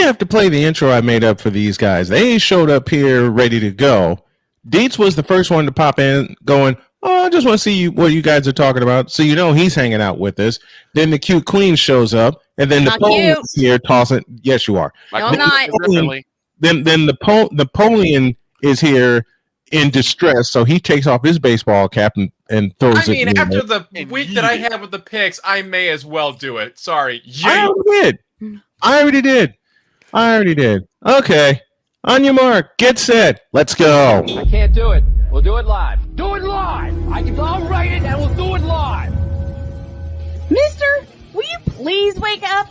have to play the intro I made up for these guys. They showed up here ready to go. Dietz was the first one to pop in going, oh, I just want to see what you guys are talking about. So he's hanging out with us. Then the cute queen shows up, and then Napoleon's here tossing. Yes, you are. No, I'm not. Then Napoleon is here in distress, so he takes off his baseball cap and throws it. I mean, after the week that I had with the picks, I may as well do it. Sorry. I already did. Okay. On your mark, get set, let's go. I can't do it. We'll do it live. Do it live! I'll write it and we'll do it live! Mister, will you please wake up?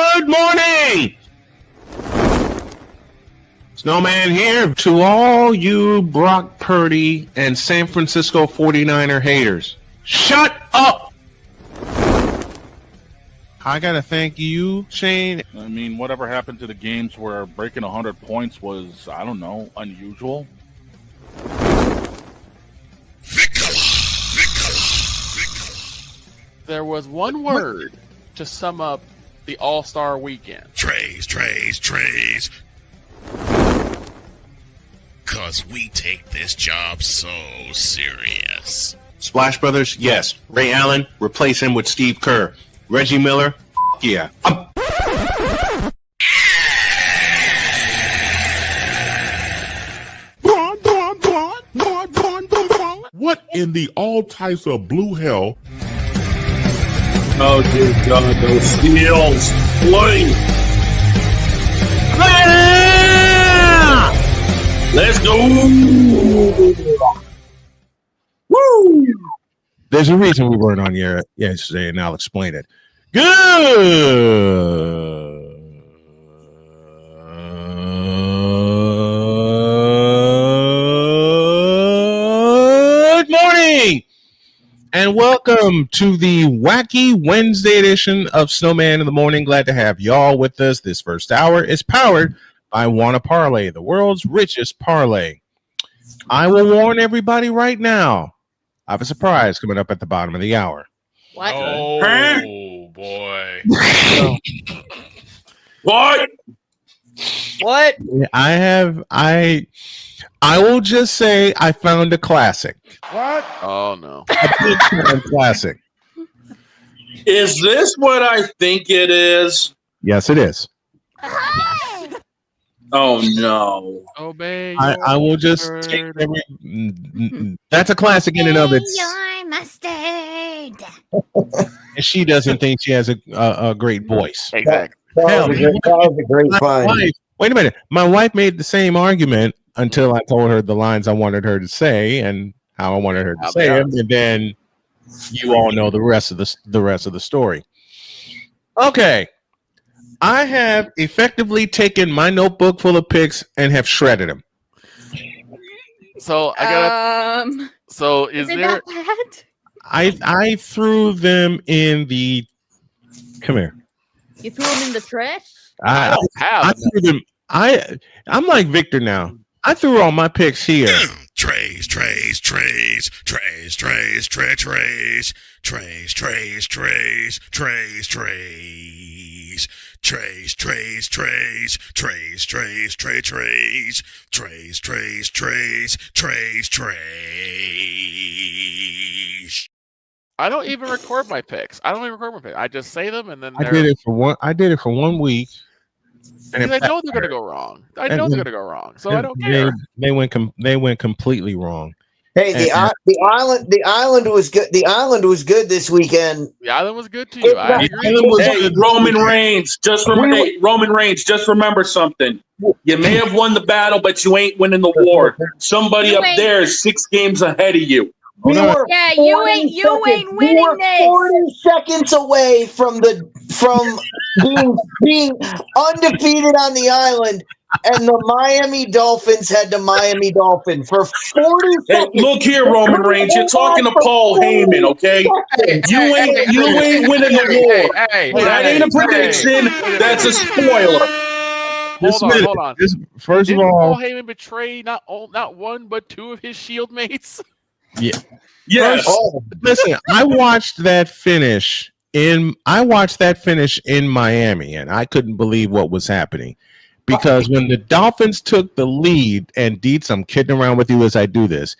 Good morning! Snowman here to all you Brock Purdy and San Francisco 49er haters. Shut up! I gotta thank you, Shane. I mean, whatever happened to the games where breaking 100 points was, I don't know, unusual? There was one word to sum up the All-Star weekend. Trays. Because we take this job so serious. Splash Brothers, yes. Ray Allen, replace him with Steve Kerr. Reggie Miller, yeah. What in the all types of blue hell? Oh, dear God, those steals. Fling. Let's go. Woo! There's a reason we weren't on here yesterday, and I'll explain it. Good morning! And welcome to the wacky Wednesday edition of Snowman in the Morning. Glad to have y'all with us. This first hour is powered by Wanna Parlay, the world's richest parlay. I will warn everybody right now. I have a surprise coming up at the bottom of the hour. What? Oh, boy. What? I will just say I found a classic. What? Oh, no. A big time classic. Is this what I think it is? Yes, it is. Oh, no. Obey. I will just take every. That's a classic in and of itself. Your mustard. And she doesn't think she has a great voice. Exactly. Hell, That was a great find. wait a minute. My wife made the same argument until I told her the lines I wanted her to say and how I wanted her to say them, and then you all know the rest of the story. Okay. I have effectively taken my notebook full of picks and have shredded them. So I got. So is it there? that bad? I threw them in the. Come here. You threw them in the trash? I threw them. I'm like Victor now. I threw all my picks here. Trays. I don't even record my picks. I just say them and then I did it for 1 week. Because I know they're going to go wrong. So I don't care. They went completely wrong. Hey, the island was good. The island was good this weekend. The island was good to you. I agree. Hey, Roman Reigns, just remember something. You may have won the battle, but you ain't winning the war. Somebody up there is 6 games ahead of you. You ain't winning this. 40 seconds away from being undefeated on the island and the Miami Dolphins had the Miami Dolphin for 40 Hey, seconds. look here, Roman Reigns. You're talking to Paul Heyman, okay? You ain't winning the war. That ain't a prediction. That's a spoiler. Hold on. First Didn't of all, Paul Heyman betray not one but two of his Shield mates? yeah. Yes. Listen, I watched that finish in Miami, and I couldn't believe what was happening. Because when the Dolphins took the lead, and Dietz, I'm kidding around with you as I do this,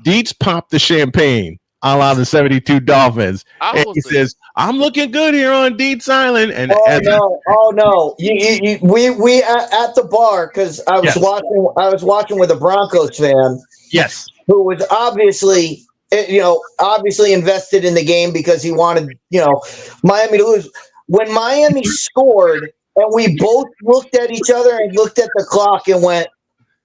Dietz popped the champagne a la the 72 Dolphins. And he says, I'm looking good here on Dietz Island. And no. We at the bar, because I was watching with a Broncos fan. Yes. Who was obviously invested in the game because he wanted, Miami to lose. When Miami scored, and we both looked at each other and looked at the clock and went,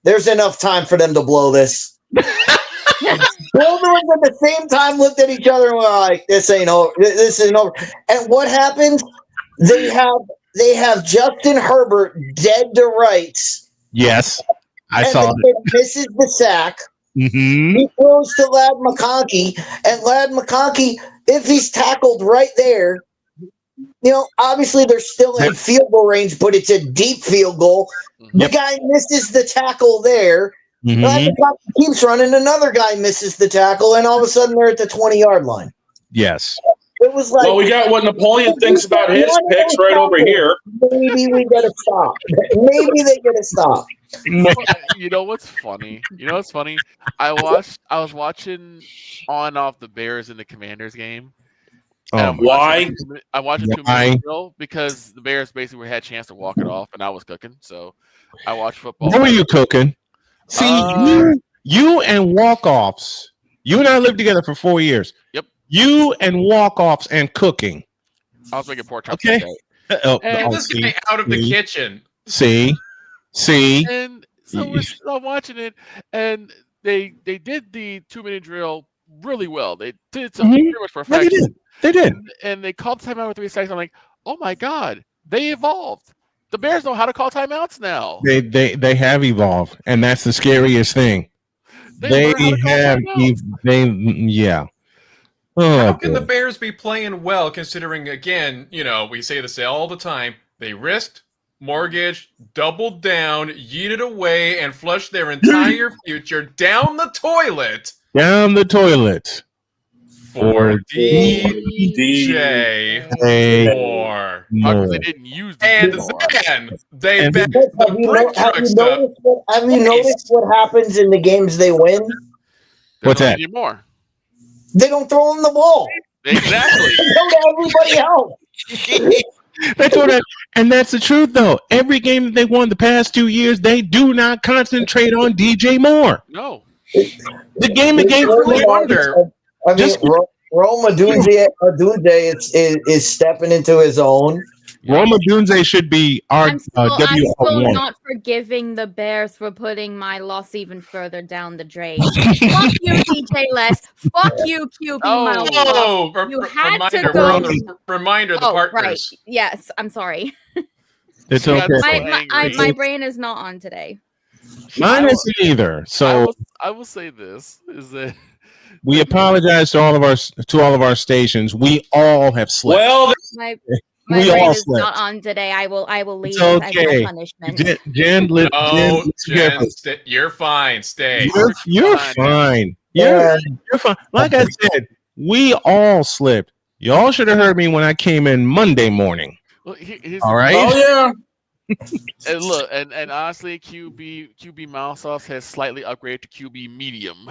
there's enough time for them to blow this. Both of us at the same time looked at each other and were like, this ain't over. This isn't over. And what happens? They have Justin Herbert dead to rights. Yes. I saw it. Misses the sack. Mm-hmm. He throws to Lad McConkey, and Lad McConkey, if he's tackled right there, obviously they're still in field goal range, but it's a deep field goal. The guy misses the tackle there. Mm-hmm. Lad McConkey keeps running. Another guy misses the tackle, and all of a sudden they're at the 20-yard line. Yes. It was like, well, we got what Napoleon thinks about his picks right over here. Maybe we gotta stop. Maybe they gotta stop. You know what's funny? I was watching on and off the Bears and the Commanders game. Why? I watched it 2 minutes ago because the Bears basically had a chance to walk it off, and I was cooking. So I watched football. What were you cooking? See, you and walk-offs. You and I lived together for 4 years. Yep. You and walk-offs and cooking. I was making pork chops. Okay. Get this guy out of the kitchen. See. And so I'm watching it, and they did the 2-minute drill really well. They did something pretty much perfection. They did. And they called timeout with 3 seconds. I'm like, oh my god, they evolved. The Bears know how to call timeouts now. They have evolved, and that's the scariest thing. They have. Yeah. How can the Bears be playing well, considering, again, we say this all the time, they risked, mortgaged, doubled down, yeeted away, and flushed their entire future down the toilet. For DJ Moore. They didn't use and then they bet the brick truck stuff. Have you noticed what happens in the games they win? What's that? More. They don't throw them the ball. Exactly. They go to everybody else. That's what and that's the truth, though. Every game that they won the past 2 years, they do not concentrate on DJ Moore. No. The game against wonder. I mean, Rome Odunze is stepping into his own. Rome Odunze should be our I'm still WO1. not forgiving the Bears for putting my loss even further down the drain. Fuck you, DJ Les. Fuck you, QB Miles. You had to go. Reminder, the partners. Right. Yes, I'm sorry. It's okay. My brain is not on today. Mine isn't either. So I will say this is that we apologize to all of our stations. We all have slept. Well, my brain is not on today. I will leave as my punishment. Jen, you're fine. Stay. You're fine. You're fine. Like I said, we all slipped. Y'all should have heard me when I came in Monday morning. Well, all right. Oh yeah. And look, and honestly, QB mild sauce has slightly upgraded to QB medium.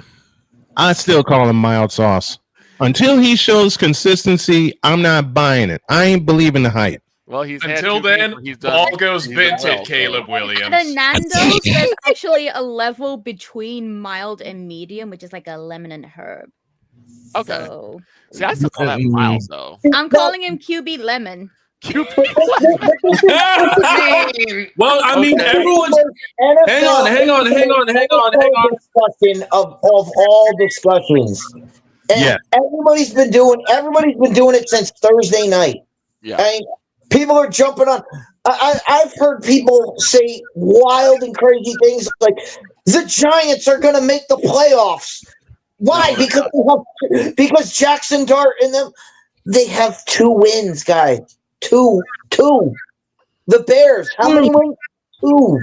I still call him mild sauce. Until he shows consistency, I'm not buying it. I ain't believing the hype. Well, until then, ball goes vintage, Caleb Williams. The Nando's, there's actually a level between mild and medium, which is like a lemon and herb. Okay. So, see, I still call that mild though. I'm calling him QB lemon. Well, I mean, everyone's hang on. Discussion of all discussions, and everybody's been doing it since Thursday night. Yeah. I mean, People are jumping on. I've heard people say wild and crazy things like the Giants are going to make the playoffs. Why? Because Jackson Dart and them, they have 2 wins, guys. Two. The Bears, how many wins? 2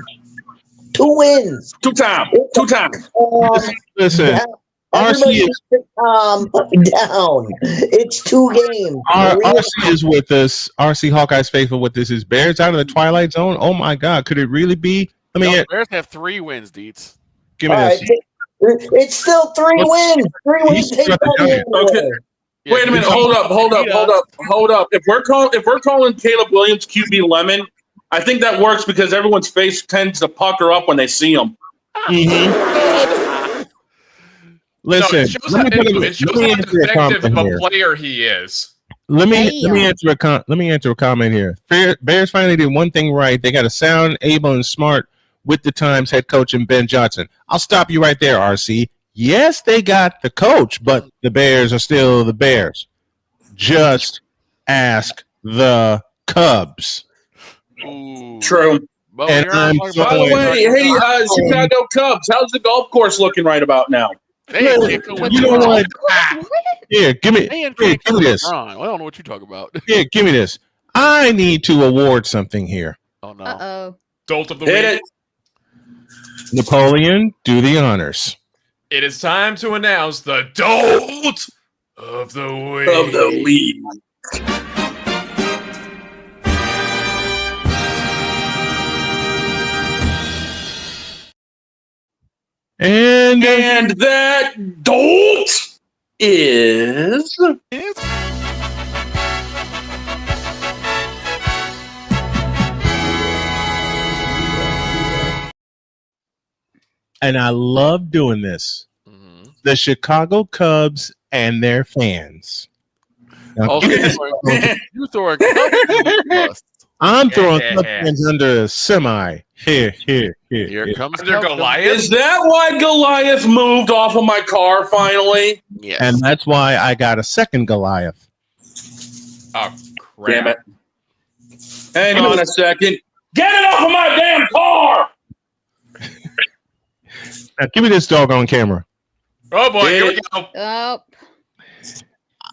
wins. 2 times. Listen. Everybody calm down. It's 2 games. RC is with us. RC Hawkeye's faithful with this. Is Bears out of the Twilight Zone? Oh my God. Could it really be? Bears have 3 wins, Deets. Give me this. It's still 3 wins. 3 wins. Okay. Wait a minute. Hold up. If we're calling Caleb Williams QB Lemon, I think that works because everyone's face tends to pucker up when they see him. Listen, it shows how defective of a player he is. Let me answer a comment here. Bears finally did one thing right. They got a sound, able, and smart with the times head coach in Ben Johnson. I'll stop you right there, RC. Yes, they got the coach, but the Bears are still the Bears. Just ask the Cubs. Ooh. True. And by the way, Chicago Cubs, how's the golf course looking right about now? You know what? Yeah, give me this. I don't know what you're talking about. Yeah, give me this. I need to award something here. Oh no! Uh-oh. Dolt of the Hit week. it. Napoleon, do the honors. It is time to announce the Dolt of the week. And that dolt is and I love doing this. Mm-hmm. The Chicago Cubs and their fans. Now, You throw a Cubs. I'm throwing Cubs fans under a semi. Here. Here comes Goliath. Is that why Goliath moved off of my car finally? Yes. And that's why I got a second Goliath. Oh, crap. Damn it. Hang on a second. Get it off of my damn car! Now, give me this dog on camera. Oh, boy. Here we go. Oh.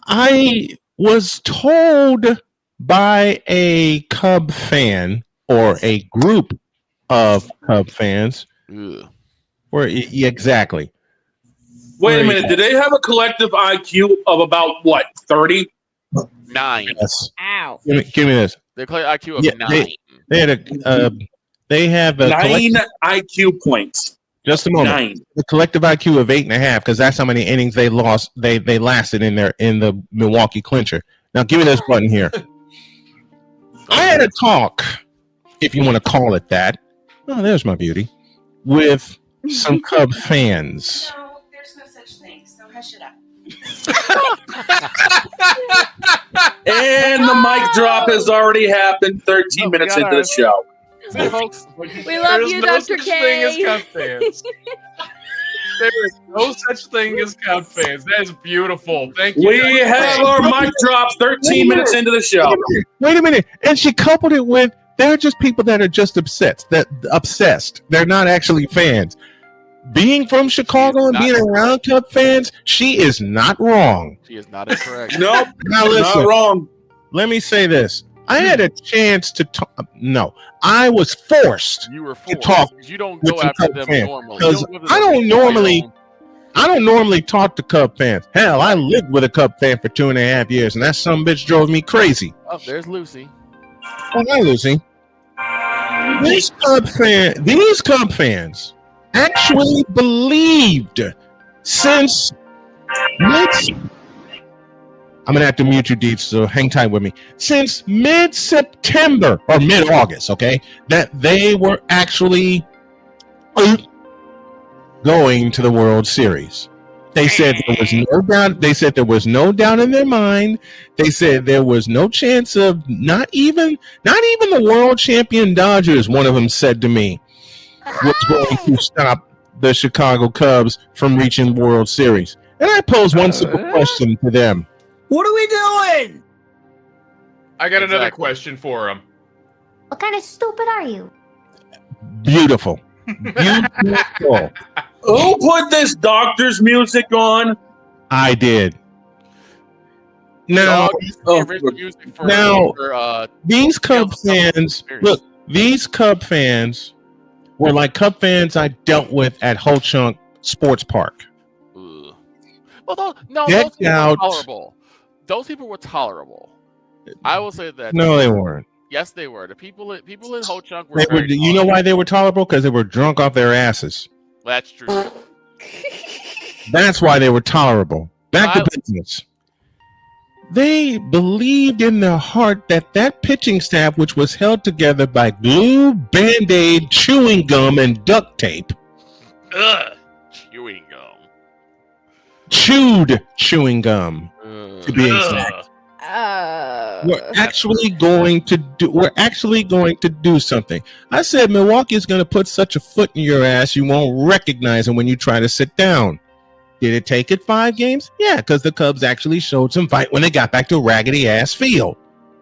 I was told by a Cub fan or a group of Cub fans. Exactly. Wait a minute. Did they have a collective IQ of about, 30? 9. Yes. Ow. Give me this. They play IQ of 9. They have a 9 IQ points. Just a moment. 9. The collective IQ of 8.5, because that's how many innings they lost. They lasted in the Milwaukee clincher. Now, give me this button here. I had a talk, if you want to call it that. Oh, there's my beauty. With some Cub fans. No, there's no such thing. So hush it up. And the mic drop has already happened 13 minutes into the show. See, folks, we love you, Dr. K. Thing as Cub fans. There is no such thing as Cub fans. That is beautiful. Thank you. We have our mic drop 13 minutes into the show. Wait a minute. And she coupled it with, they're just people that are just obsessed. They're not actually fans. Being from Chicago and being around Cub fans, she is not wrong. She is not incorrect. Nope. Now listen, not wrong. Let me say this. I had a chance to talk. No, I was forced. You were forced to talk. You don't go after them normally. Because I don't normally talk to Cub fans. Hell, I lived with a Cub fan for 2.5 years, and that some bitch drove me crazy. Oh, there's Lucy. Oh, hi, Lucy. These Cub fans actually believed since I'm gonna have to mute you, Deeds, so hang tight with me. Since mid-September or mid-August, okay, that they were actually going to the World Series. They said there was no doubt. They said there was no doubt in their mind. They said there was no chance of not even the world champion Dodgers. One of them said to me, was going to stop the Chicago Cubs from reaching World Series. And I posed one simple question to them. What are we doing? I got another question for him. What kind of stupid are you? Beautiful. Beautiful. Who put this doctor's music on? I did. Now, these Cub fans, look, these Cub fans were like Cub fans I dealt with at Ho Chunk Sports Park. Well, those people were tolerable. Those people were tolerable. I will say that. No, they weren't. Yes, they were. The people in Ho Chunk were. You know why they were tolerable? Because they were drunk off their asses. That's true. That's why they were tolerable. Back to business. They believed in their heart that pitching staff, which was held together by glue, Band-Aid, chewing gum, and duct tape. Chewing gum. Chewed chewing gum, to be exact. We're actually going to do something. I said Milwaukee is going to put such a foot in your ass you won't recognize him when you try to sit down. Did it take it 5 games? Yeah, because the Cubs actually showed some fight when they got back to raggedy ass field.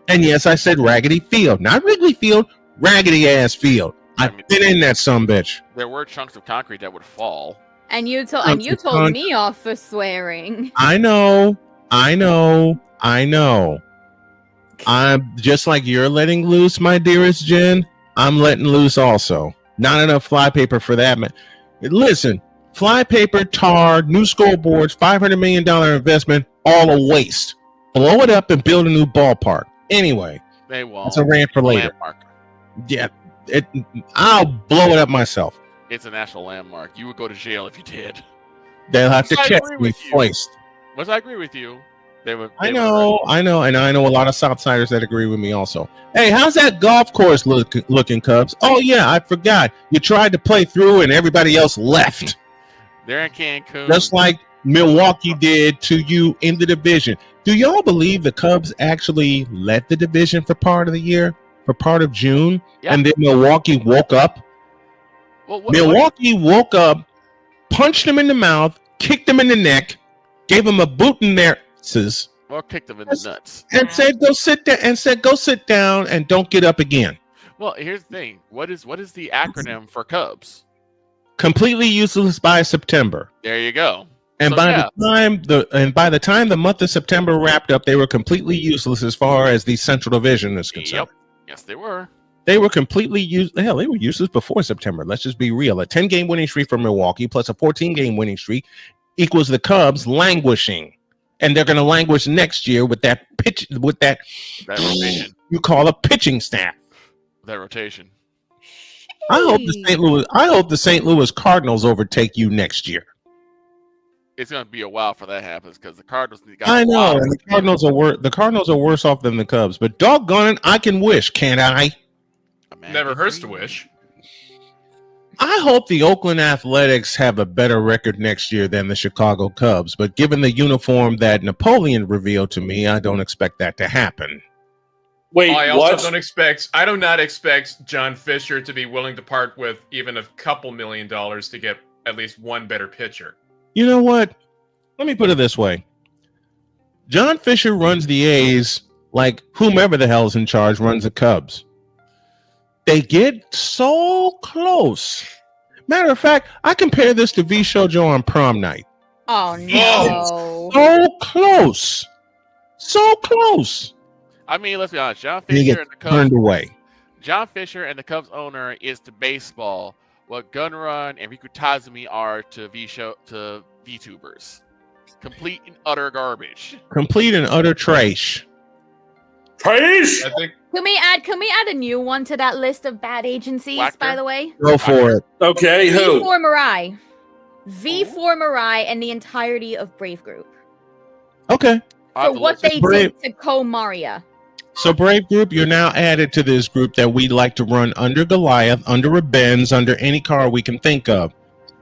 And yes, I said raggedy field, not Wrigley Field, raggedy ass field. I've been in that sumbitch. There were chunks of concrete that would fall. And you told me off for swearing. I know. I'm just like you're letting loose, my dearest Jen. I'm letting loose also. Not enough flypaper for that, man. Listen, flypaper, tar, new scoreboards, $500 million investment, all a waste. Blow it up and build a new ballpark. Anyway, they won't. That's a rant for later. Landmark. Yeah, I'll blow it up myself. It's a national landmark. You would go to jail if you did. They'll have to catch me twice. Which I agree with you. I know, and I know a lot of Southsiders that agree with me also. Hey, how's that golf course looking, Cubs? Oh yeah, I forgot. You tried to play through and everybody else left. They're in Cancun. Just like Milwaukee did to you in the division. Do y'all believe the Cubs actually led the division for part of the year, for part of June, and then Milwaukee woke up? Milwaukee woke up, punched them in the mouth, kicked them in the neck, gave them a boot in their asses, or kicked them in the nuts, and said, "Go sit there," and said, "Go sit down and don't get up again." Well, here's the thing: what is the acronym for Cubs? Completely useless by September. There you go. And by the time the month of September wrapped up, they were completely useless as far as the Central Division is concerned. Yep. Yes, they were. They were completely useless. Hell, they were useless before September. Let's just be real. A 10-game winning streak for Milwaukee plus a 14-game winning streak equals the Cubs languishing. And they're going to languish next year with that rotation. You call a pitching staff. That rotation. I hope the St. Louis Cardinals overtake you next year. It's going to be a while for that happens because the Cardinals. I know, and the Cardinals are worse off than the Cubs. But doggone it, I can wish, can't I? Never hurts to wish. I hope the Oakland Athletics have a better record next year than the Chicago Cubs. But given the uniform that Napoleon revealed to me, I don't expect that to happen. Wait, I also do not expect John Fisher to be willing to part with even a couple $1 million to get at least one better pitcher. You know what? Let me put it this way. John Fisher runs the A's like whomever the hell's in charge runs the Cubs. They get so close. Matter of fact, I compare this to V. Shoujo on prom night. Oh, no. So close. So close. I mean, let's be honest. John Fisher and the Cubs turned away. John Fisher and the Cubs owner is to baseball what Gunrun and Riku Tazumi are to VTubers. Complete and utter garbage. Complete and utter trash. Trash. Can we add a new one to that list of bad agencies? Wachter? By the way, go for it. Okay, who? V4 Mirai, V4 Mirai, and the entirety of Brave Group. Okay. For what they did to Ko Maria. So Brave Group, you're now added to this group that we like to run under Goliath, under a Benz, under any car we can think of.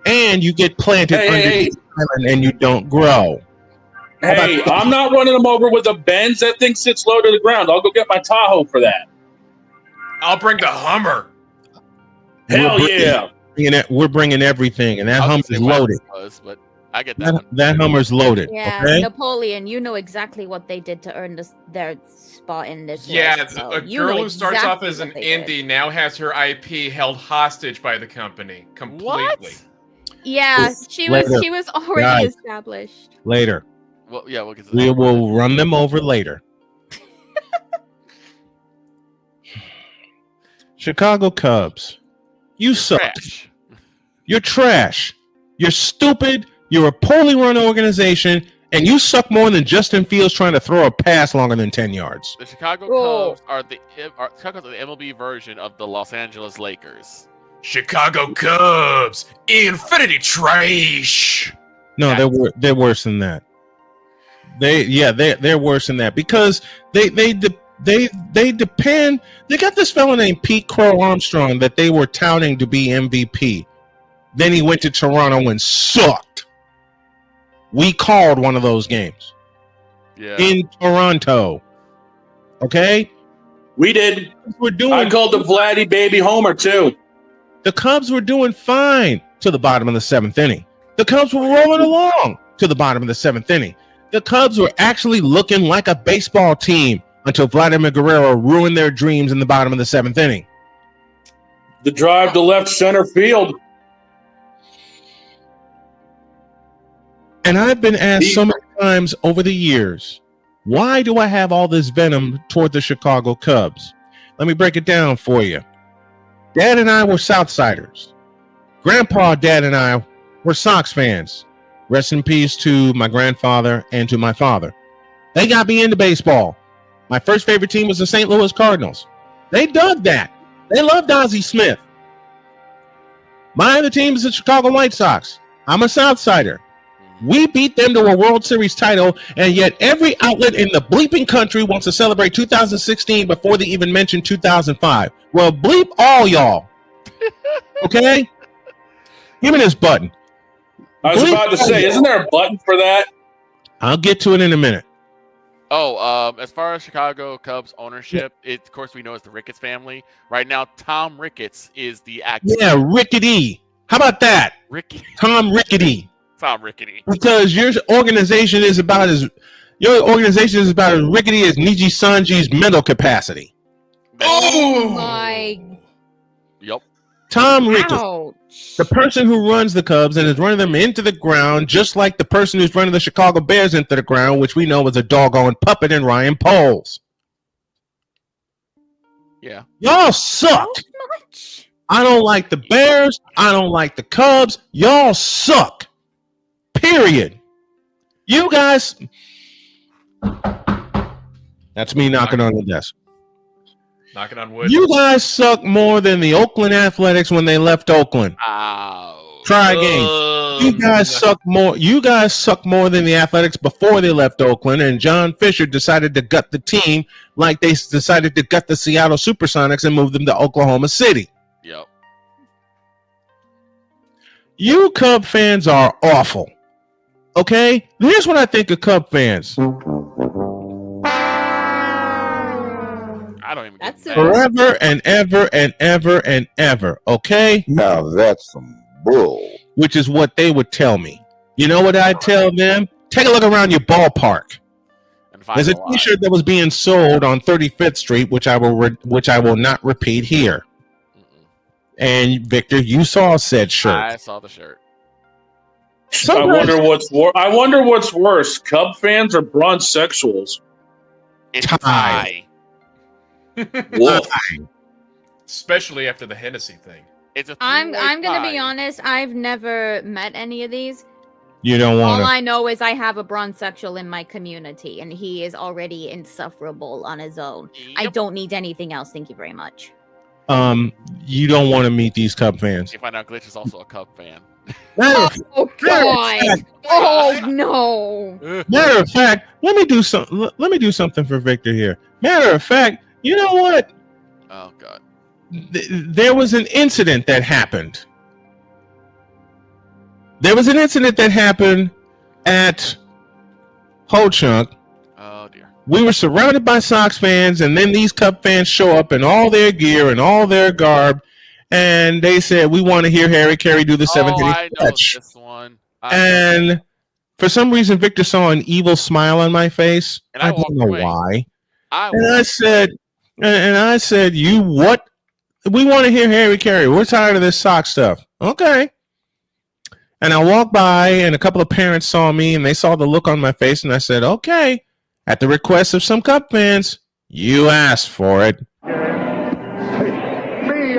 And you get planted under the island and you don't grow. Hey, I'm not running them over with a Benz. That thing sits low to the ground. I'll go get my Tahoe for that. I'll bring the Hummer. Hell yeah. We're bringing everything, and that Hummer is loaded. I get that one. That Hummer's loaded. Yeah, Okay? Napoleon, you know exactly what they did to earn their spot in this Yeah, list. So a you girl know who starts off exactly as an what they did. indie now has her IP held hostage by the company completely. Yeah, she was already Guys. established. Later. Well, yeah, we'll get to that. We will run them over later. Chicago Cubs. You suck. Trash. You're trash. You're stupid. You're a poorly run organization, and you suck more than Justin Fields trying to throw a pass longer than 10 yards. The Chicago Cubs are the MLB version of the Los Angeles Lakers. Chicago Cubs, infinity trash. No, they're worse than that. They're worse than that because they depend. They got this fellow named Pete Crow Armstrong that they were touting to be MVP. Then he went to Toronto and sucked. We called one of those games. Yeah. In Toronto. Okay? We did. I called the Vladdy baby homer too. The Cubs were doing fine to the bottom of the 7th inning. The Cubs were rolling along to the bottom of the 7th inning. The Cubs were actually looking like a baseball team until Vladimir Guerrero ruined their dreams in the bottom of the 7th inning. The drive to left center field. And I've been asked so many times over the years, why do I have all this venom toward the Chicago Cubs? Let me break it down for you. Dad and I were Southsiders. Grandpa, Dad, and I were Sox fans. Rest in peace to my grandfather and to my father. They got me into baseball. My first favorite team was the St. Louis Cardinals. They dug that. They loved Ozzie Smith. My other team is the Chicago White Sox. I'm a Southsider. We beat them to a World Series title, and yet every outlet in the bleeping country wants to celebrate 2016 before they even mention 2005. Well, bleep all y'all. Okay? Give me this button. I was about to say, isn't there a button for that? I'll get to it in a minute. Oh, as far as Chicago Cubs ownership, of course we know it's the Ricketts family. Right now, Tom Ricketts is the actor. Yeah, Rickety. How about that? Tom Rickety. Tom Rickety. Because your organization is about as rickety as Niji Sanji's mental capacity. Oh my! Yep. Tom Ricketts, the person who runs the Cubs and is running them into the ground, just like the person who's running the Chicago Bears into the ground, which we know is a doggone puppet in Ryan Poles. Yeah. Y'all suck. I don't like the Bears. I don't like the Cubs. Y'all suck. Period. You guys. That's me knocking on the desk. Knocking on wood. You guys suck more than the Oakland Athletics when they left Oakland. Ow. Try again. You guys suck more. You guys suck more than the Athletics before they left Oakland, and John Fisher decided to gut the team like they decided to gut the Seattle Supersonics and move them to Oklahoma City. Yep. You Cub fans are awful. Okay? Here's what I think of Cub fans. I don't even That's get Forever and ever and ever and ever. Okay? Now that's some bull. Which is what they would tell me. You know what I'd tell them? Take a look around your ballpark. There's a T-shirt that was being sold on 35th Street, which I will not repeat here. And Victor, you saw said shirt. I saw the shirt. I wonder what's worse, Cub fans or Bronsexuals? It's tie. Especially after the Hennessy thing. It's a I'm gonna be honest. I've never met any of these. You don't want All to. I know is I have a Bronsexual in my community, and he is already insufferable on his own. I don't need anything else. Thank you very much. You don't want to meet these Cub fans. You find out Glitch is also a Cub fan. Oh God! Oh no! Matter of fact, let me do something for Victor here. Matter of fact, you know what? Oh God! There was an incident that happened. There was an incident that happened at Ho Chunk. Oh dear. We were surrounded by Sox fans, and then these Cub fans show up in all their gear and all their garb, and they said, "We want to hear Harry Carey do the 7th inning I know stretch." this one. And for some reason, Victor saw an evil smile on my face. And I don't know away. why. I said, you what? We want to hear Harry Carey. We're tired of this sock stuff. Okay. And I walked by, and a couple of parents saw me, and they saw the look on my face, and I said, okay, at the request of some Cub fans, you asked for it. Me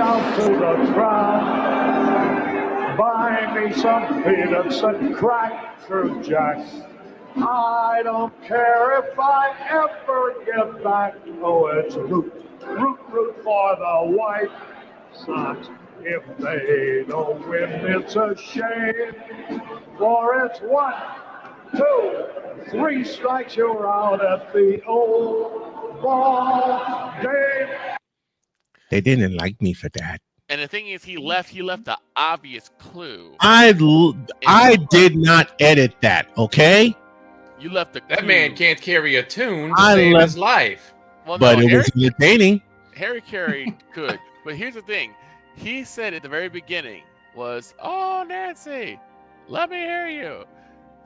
out to the crowd, buy me some peanuts and Cracker Jack. I don't care if I ever get back. Oh, it's root for the White Sox. If they don't win, it's a shame. For it's 1, 2, 3 strikes, you're out at the old ball game. They didn't like me for that. And the thing is, he left the obvious clue. I did not edit that, okay? You left the clue. That man can't carry a tune to save his life. Well, but no, it was entertaining. Harry Carey could. But here's the thing. He said at the very beginning was, "Oh, Nancy, let me hear you."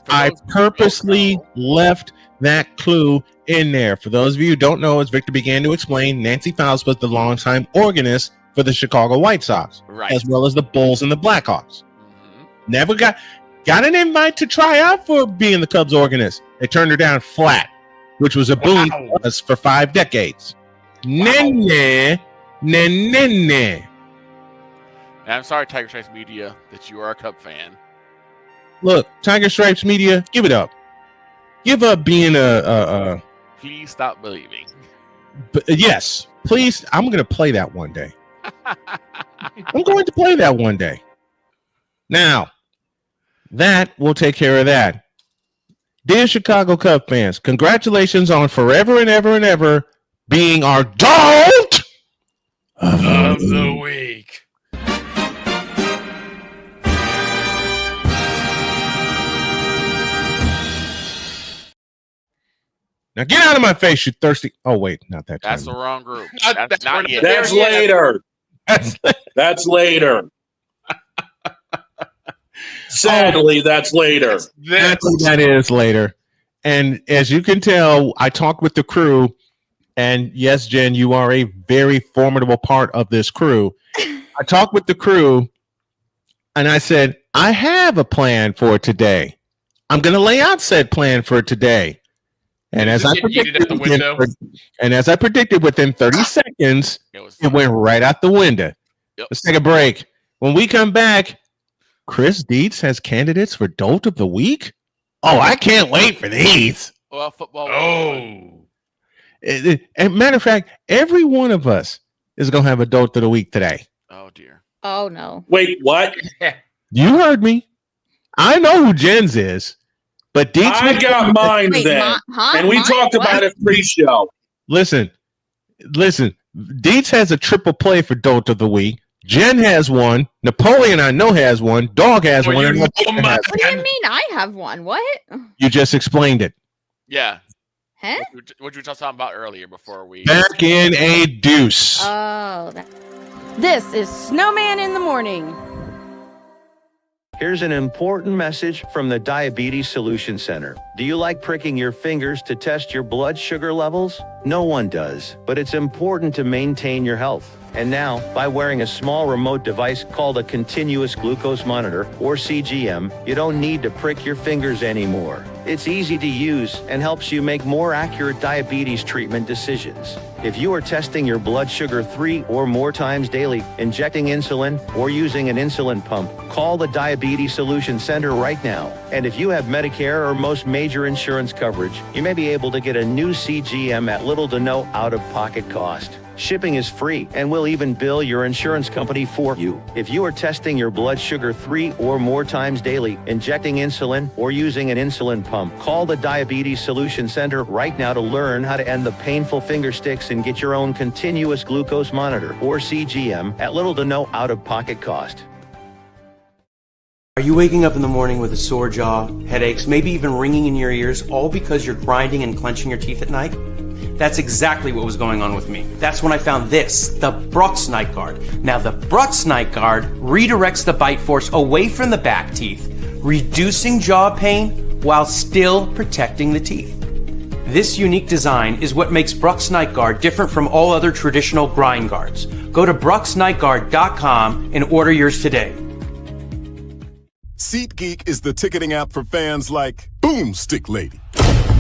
I purposely left that clue in there. For those of you who don't know, as Victor began to explain, Nancy Faust was the longtime organist for the Chicago White Sox, as well as the Bulls and the Blackhawks. Never got an invite to try out for being the Cubs organist. They turned her down flat, which was a boon to us for 5 decades. Nene. And I'm sorry, Tiger Stripes Media, that you are a Cub fan. Look, Tiger Stripes Media, give it up. Give up being a Please stop believing. Yes, please. I'm going to play that one day. I'm going to play that one day. Now, that will take care of that. Dear Chicago Cub fans, congratulations on forever and ever and ever being our Dolt of the week. Now get out of my face, you thirsty. Oh, wait, not that time. That's the wrong group. Not yet. That's later. That's later. Sadly, that's later. That is later. And as you can tell, I talked with the crew. And yes, Jen, you are a very formidable part of this crew. I talked with the crew, and I said, I have a plan for today. I'm going to lay out said plan for today. And as I predicted, within 30 seconds, it went right out the window. Yep. Let's take a break. When we come back, Chris Dietz has candidates for Dolt of the Week. Oh, I can't wait for these. Well, football. And matter of fact, every one of us is going to have a Dolt of the Week today. Oh, dear. Oh, no. Wait, what? You heard me. I know who Jen's is. But Dietz, I got mine then, and we talked about it pre-show. Listen. Dietz has a triple play for Dolt of the Week. Jen has one. Napoleon, I know, has one. Dog has one. What do you mean I have one? What? You just explained it. Yeah. Huh? What you were talking about earlier before we... Back in a deuce. Oh. This is Snowman in the Morning. Here's an important message from the Diabetes Solution Center. Do you like pricking your fingers to test your blood sugar levels? No one does, but it's important to maintain your health. And now, by wearing a small remote device called a continuous glucose monitor, or CGM, you don't need to prick your fingers anymore. It's easy to use and helps you make more accurate diabetes treatment decisions. If you are testing your blood sugar 3 or more times daily, injecting insulin, or using an insulin pump, call the Diabetes Solution Center right now. And if you have Medicare or most major insurance coverage, you may be able to get a new CGM at little to no out-of-pocket cost. Shipping is free, and we'll even bill your insurance company for you. If you are testing your blood sugar 3 or more times daily, injecting insulin, or using an insulin pump, call the Diabetes Solution Center right now to learn how to end the painful finger sticks and get your own continuous glucose monitor, or CGM, at little to no out-of-pocket cost. Are you waking up in the morning with a sore jaw, headaches, maybe even ringing in your ears, all because you're grinding and clenching your teeth at night? That's exactly what was going on with me. That's when I found this, the Brux Night Guard. Now the Brux Night Guard redirects the bite force away from the back teeth, reducing jaw pain while still protecting the teeth. This unique design is what makes Brux Night Guard different from all other traditional grind guards. Go to bruxnightguard.com and order yours today. SeatGeek is the ticketing app for fans like Boomstick Lady.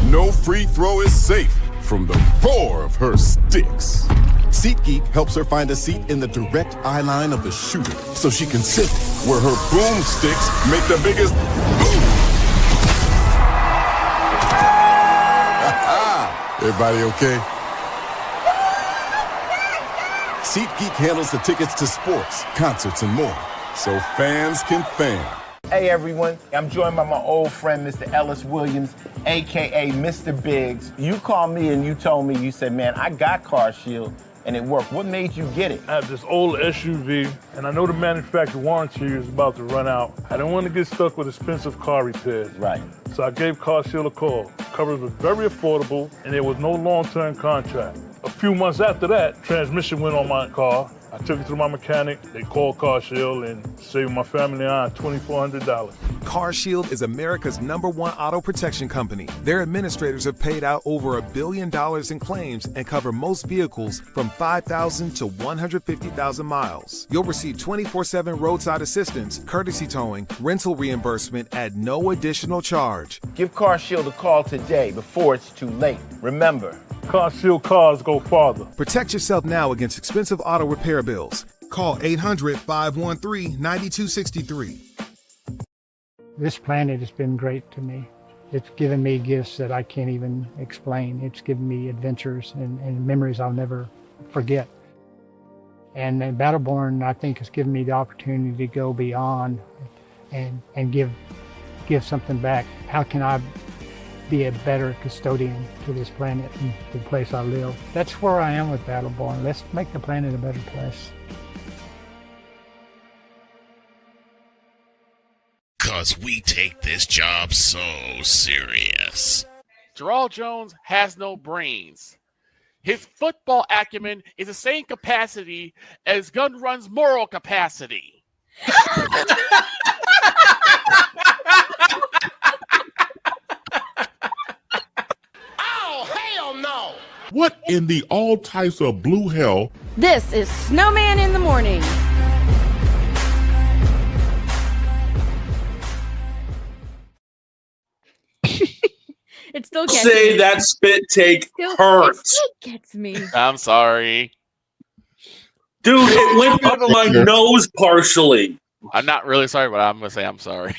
No free throw is safe from the roar of her sticks. SeatGeek helps her find a seat in the direct eye line of the shooter so she can sit where her boomsticks make the biggest boom. Everybody okay? SeatGeek handles the tickets to sports, concerts, and more, so fans can fan. Hey everyone, I'm joined by my old friend, Mr. Ellis Williams, AKA Mr. Biggs. You called me and you told me, you said, man, I got Car Shield and it worked. What made you get it? I have this old SUV and I know the manufacturer warranty is about to run out. I didn't want to get stuck with expensive car repairs. Right. So I gave Car Shield a call. Coverage was very affordable and there was no long-term contract. A few months after that, transmission went on my car. I took it to my mechanic, they called Car Shield and saved my family on $2,400. Car Shield is America's #1 auto protection company. Their administrators have paid out over $1 billion in claims and cover most vehicles from 5,000 to 150,000 miles. You'll receive 24/7 roadside assistance, courtesy towing, rental reimbursement at no additional charge. Give Car Shield a call today before it's too late. Remember, Car Shield cars go farther. Protect yourself now against expensive auto repair bills. Call 800-513-9263. This planet has been great to me. It's given me gifts that I can't even explain. It's given me adventures and memories I'll never forget. And Battleborn, I think, has given me the opportunity to go beyond and give something back. How can I be a better custodian to this planet and the place I live? That's where I am with Battleborn. Let's make the planet a better place. 'Cause we take this job so serious. Gerald Jones has no brains. His football acumen is the same capacity as Gun Run's moral capacity. What in the all types of blue hell? This is Snowman in the Morning. It still gets Say me. that spit take It hurts. still gets me. I'm sorry. Dude, it went up my nose partially. I'm not really sorry, but I'm going to say I'm sorry.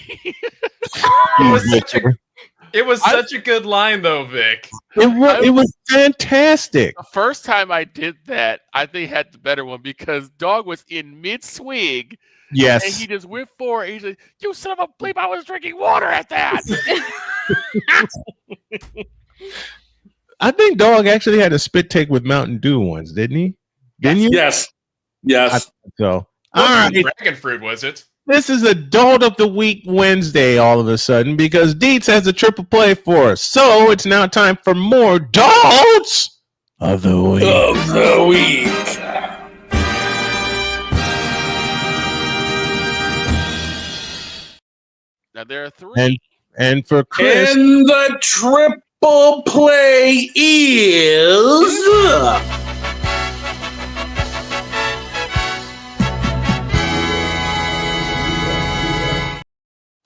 It was such a good line, though, Vic. It was fantastic. The first time I did that, I think I had the better one because Dog was in mid-swig. Yes. And he just went for it. He's like, you son of a bleep, I was drinking water at that. I think Dog actually had a spit take with Mountain Dew once, didn't he? Didn't you? Yes. I think so. All right. Dragon fruit, was it? This is Adult of the Week Wednesday all of a sudden because Dietz has a triple play for us. So it's now time for more Adults of the Week. Of the Week. Now there are three. And for Chris. And the triple play is...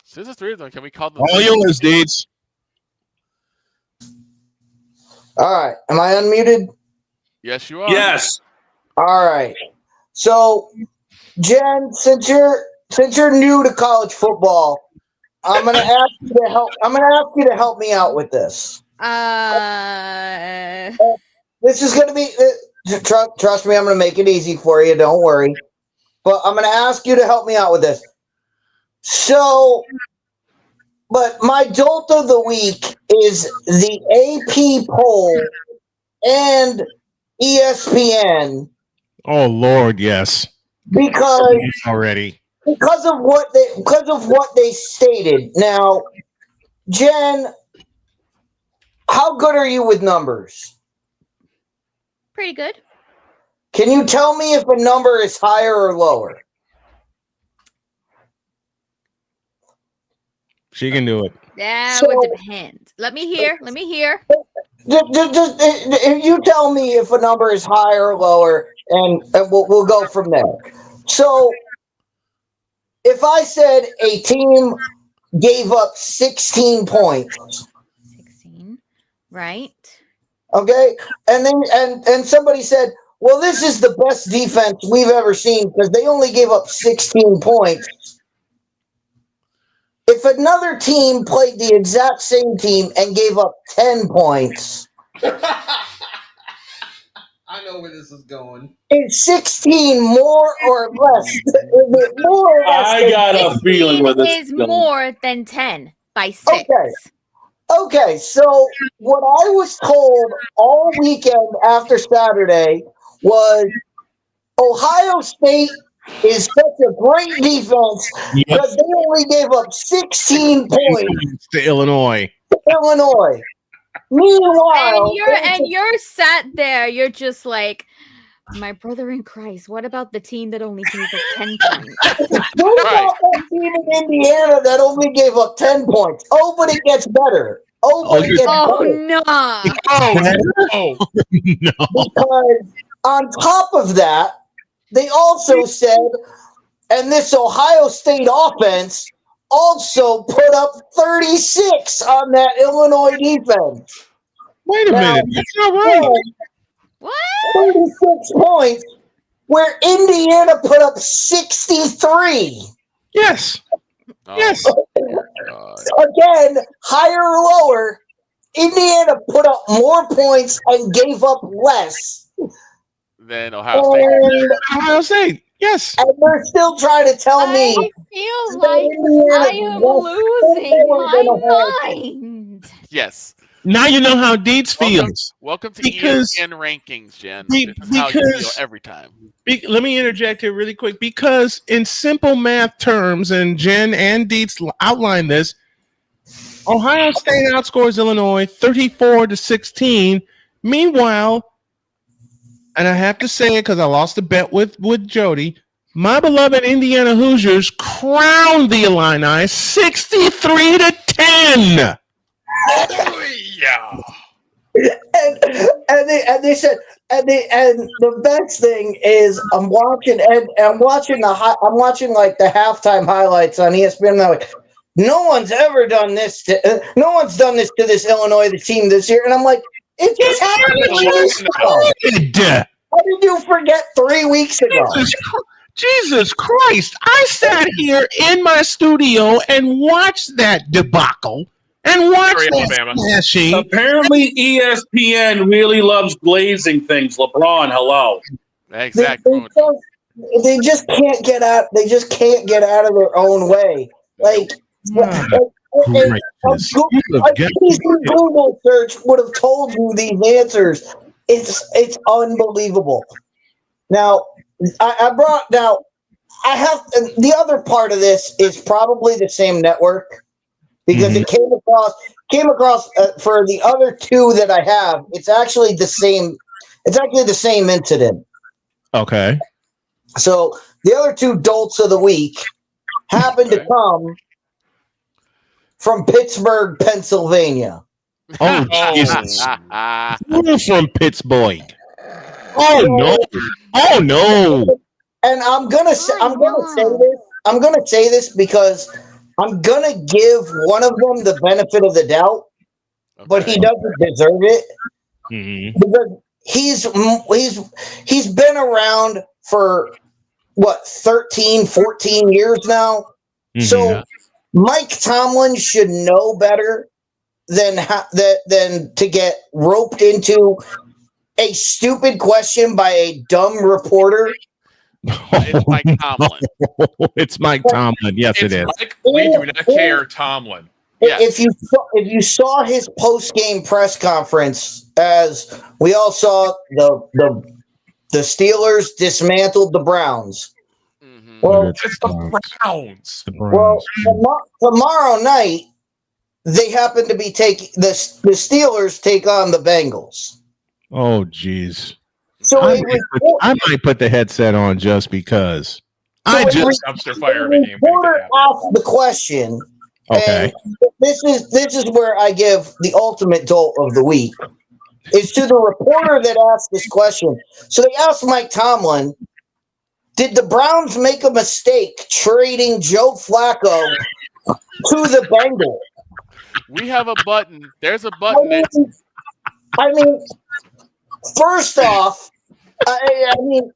Since there's three of them, can we call them? All yours, Dietz. All right. Am I unmuted? Yes, you are. Yes. All right. So, Jen, since you're new to college football, I'm gonna ask you to help. I'm gonna ask you to help me out with this. This is gonna be. Trust me, I'm gonna make it easy for you. Don't worry. But I'm gonna ask you to help me out with this. So, but my Dolt of the Week is the AP poll and ESPN. Oh Lord, yes. Because of what they stated. Now, Jen, how good are you with numbers? Pretty good. Can you tell me if a number is higher or lower? She can do it. That would depend. Let me hear. Just you tell me if a number is higher or lower, and we'll go from there. So, if I said a team gave up 16 points, 16, right? Okay, and then and somebody said, "Well, this is the best defense we've ever seen because they only gave up 16 points." If another team played the exact same team and gave up 10 points, I know where this is going. is 16 more or less? Is it more or less? I got a feeling where this is more than 10 by 6. Okay, so what I was told all weekend after Saturday was Ohio State is such a great defense because they only gave up 16 points to Illinois. Meanwhile, and you're sat there, you're just like, my brother in Christ, what about the team that only gave up 10 points? What about that team in Indiana that only gave up 10 points? Oh, but it gets better. No. No. Because on top of that, they also said, and this Ohio State offense also put up 36 on that Illinois defense. Wait a minute. That's not right. What? 36 points, where Indiana put up 63. Yes. Yes. Again, higher or lower, Indiana put up more points and gave up less. Then Ohio State. Ohio State. Yes. And they're still trying to tell me. I feel like I am losing my mind. Yes. Now you know how Deets feels. Welcome to ESPN rankings, Jen. This is how you feel every time. Let me interject here really quick. Because in simple math terms, and Jen and Deets outlined this, Ohio State outscores Illinois 34-16. Meanwhile, and I have to say it because I lost a bet with Jody, my beloved Indiana Hoosiers crowned the Illini 63-10. Oh yeah. And they said, and the best thing is I'm watching like the halftime highlights on ESPN. And I'm like, no one's done this to this Illinois team this year, and I'm like, it just happened. How did you forget 3 weeks ago? Jesus Christ! I sat here in my studio and watched that debacle. And watch that. Apparently, ESPN really loves glazing things. LeBron, hello. Exactly. They just can't get out. They just can't get out of their own way. Like a Google search would have told you these answers. It's unbelievable. Now, I have the other part of this is probably the same network. Because it came across for the other two that I have, it's actually the same. It's actually the same incident. Okay. So the other two dolts of the week happen to come from Pittsburgh, Pennsylvania. Oh, Jesus! You're from Pittsburgh. Oh no! Oh no! And I'm gonna say this because I'm gonna give one of them the benefit of the doubt, but he doesn't deserve it because he's been around for 13, 14 years now. So Mike Tomlin should know better than to get roped into a stupid question by a dumb reporter. It's Mike Tomlin. It's Mike Tomlin. Yes, it is. Mike, we do not care, Tomlin. If you saw his post-game press conference, as we all saw, the Steelers dismantled the Browns. Well, it's the Browns. Well, tomorrow night they happen to be taking the Steelers take on the Bengals. Oh, geez. So I might put the headset on just because. Dumpster fire game. Reporter asked the question, Okay. And this is where I give the ultimate dolt of the week. Is to the reporter that asked this question. So they asked Mike Tomlin, did the Browns make a mistake trading Joe Flacco to the Bengals? We have a button. There's a button. I mean, first off, I mean,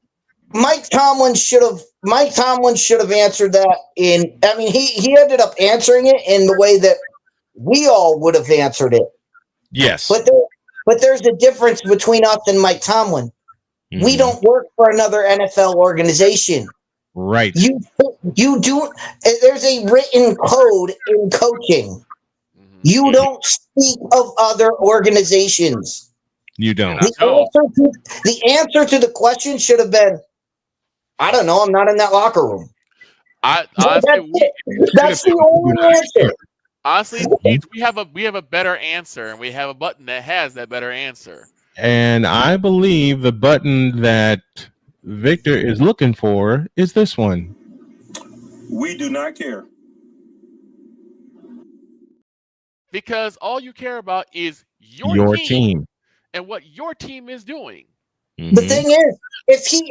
Mike Tomlin should have answered that in. I mean, he ended up answering it in the way that we all would have answered it. Yes. But there's a difference between us and Mike Tomlin. Mm-hmm. We don't work for another NFL organization. Right. You do. There's a written code in coaching. You don't speak of other organizations. You don't. The answer to the question should have been, I don't know. I'm not in that locker room. That's the only answer. Honestly, we have a better answer, and we have a button that has that better answer. And I believe the button that Victor is looking for is this one. We do not care. Because all you care about is your team and what your team is doing. Mm-hmm. The thing is, if he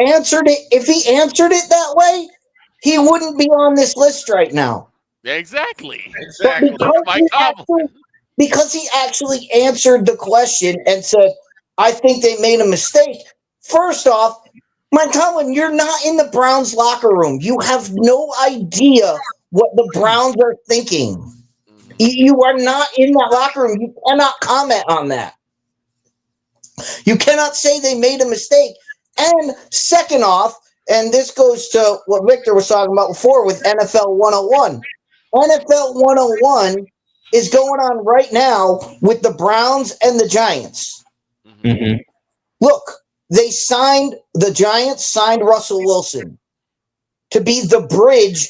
answered it that way, he wouldn't be on this list right now. Exactly. Because he actually answered the question and said, I think they made a mistake. First off, Mike Tomlin, you're not in the Browns locker room. You have no idea what the Browns are thinking. You are not in that locker room. You cannot comment on that. You cannot say they made a mistake. And second off, and this goes to what Victor was talking about before with NFL 101. NFL 101 is going on right now with the Browns and the Giants. Mm-hmm. Look, the Giants signed Russell Wilson to be the bridge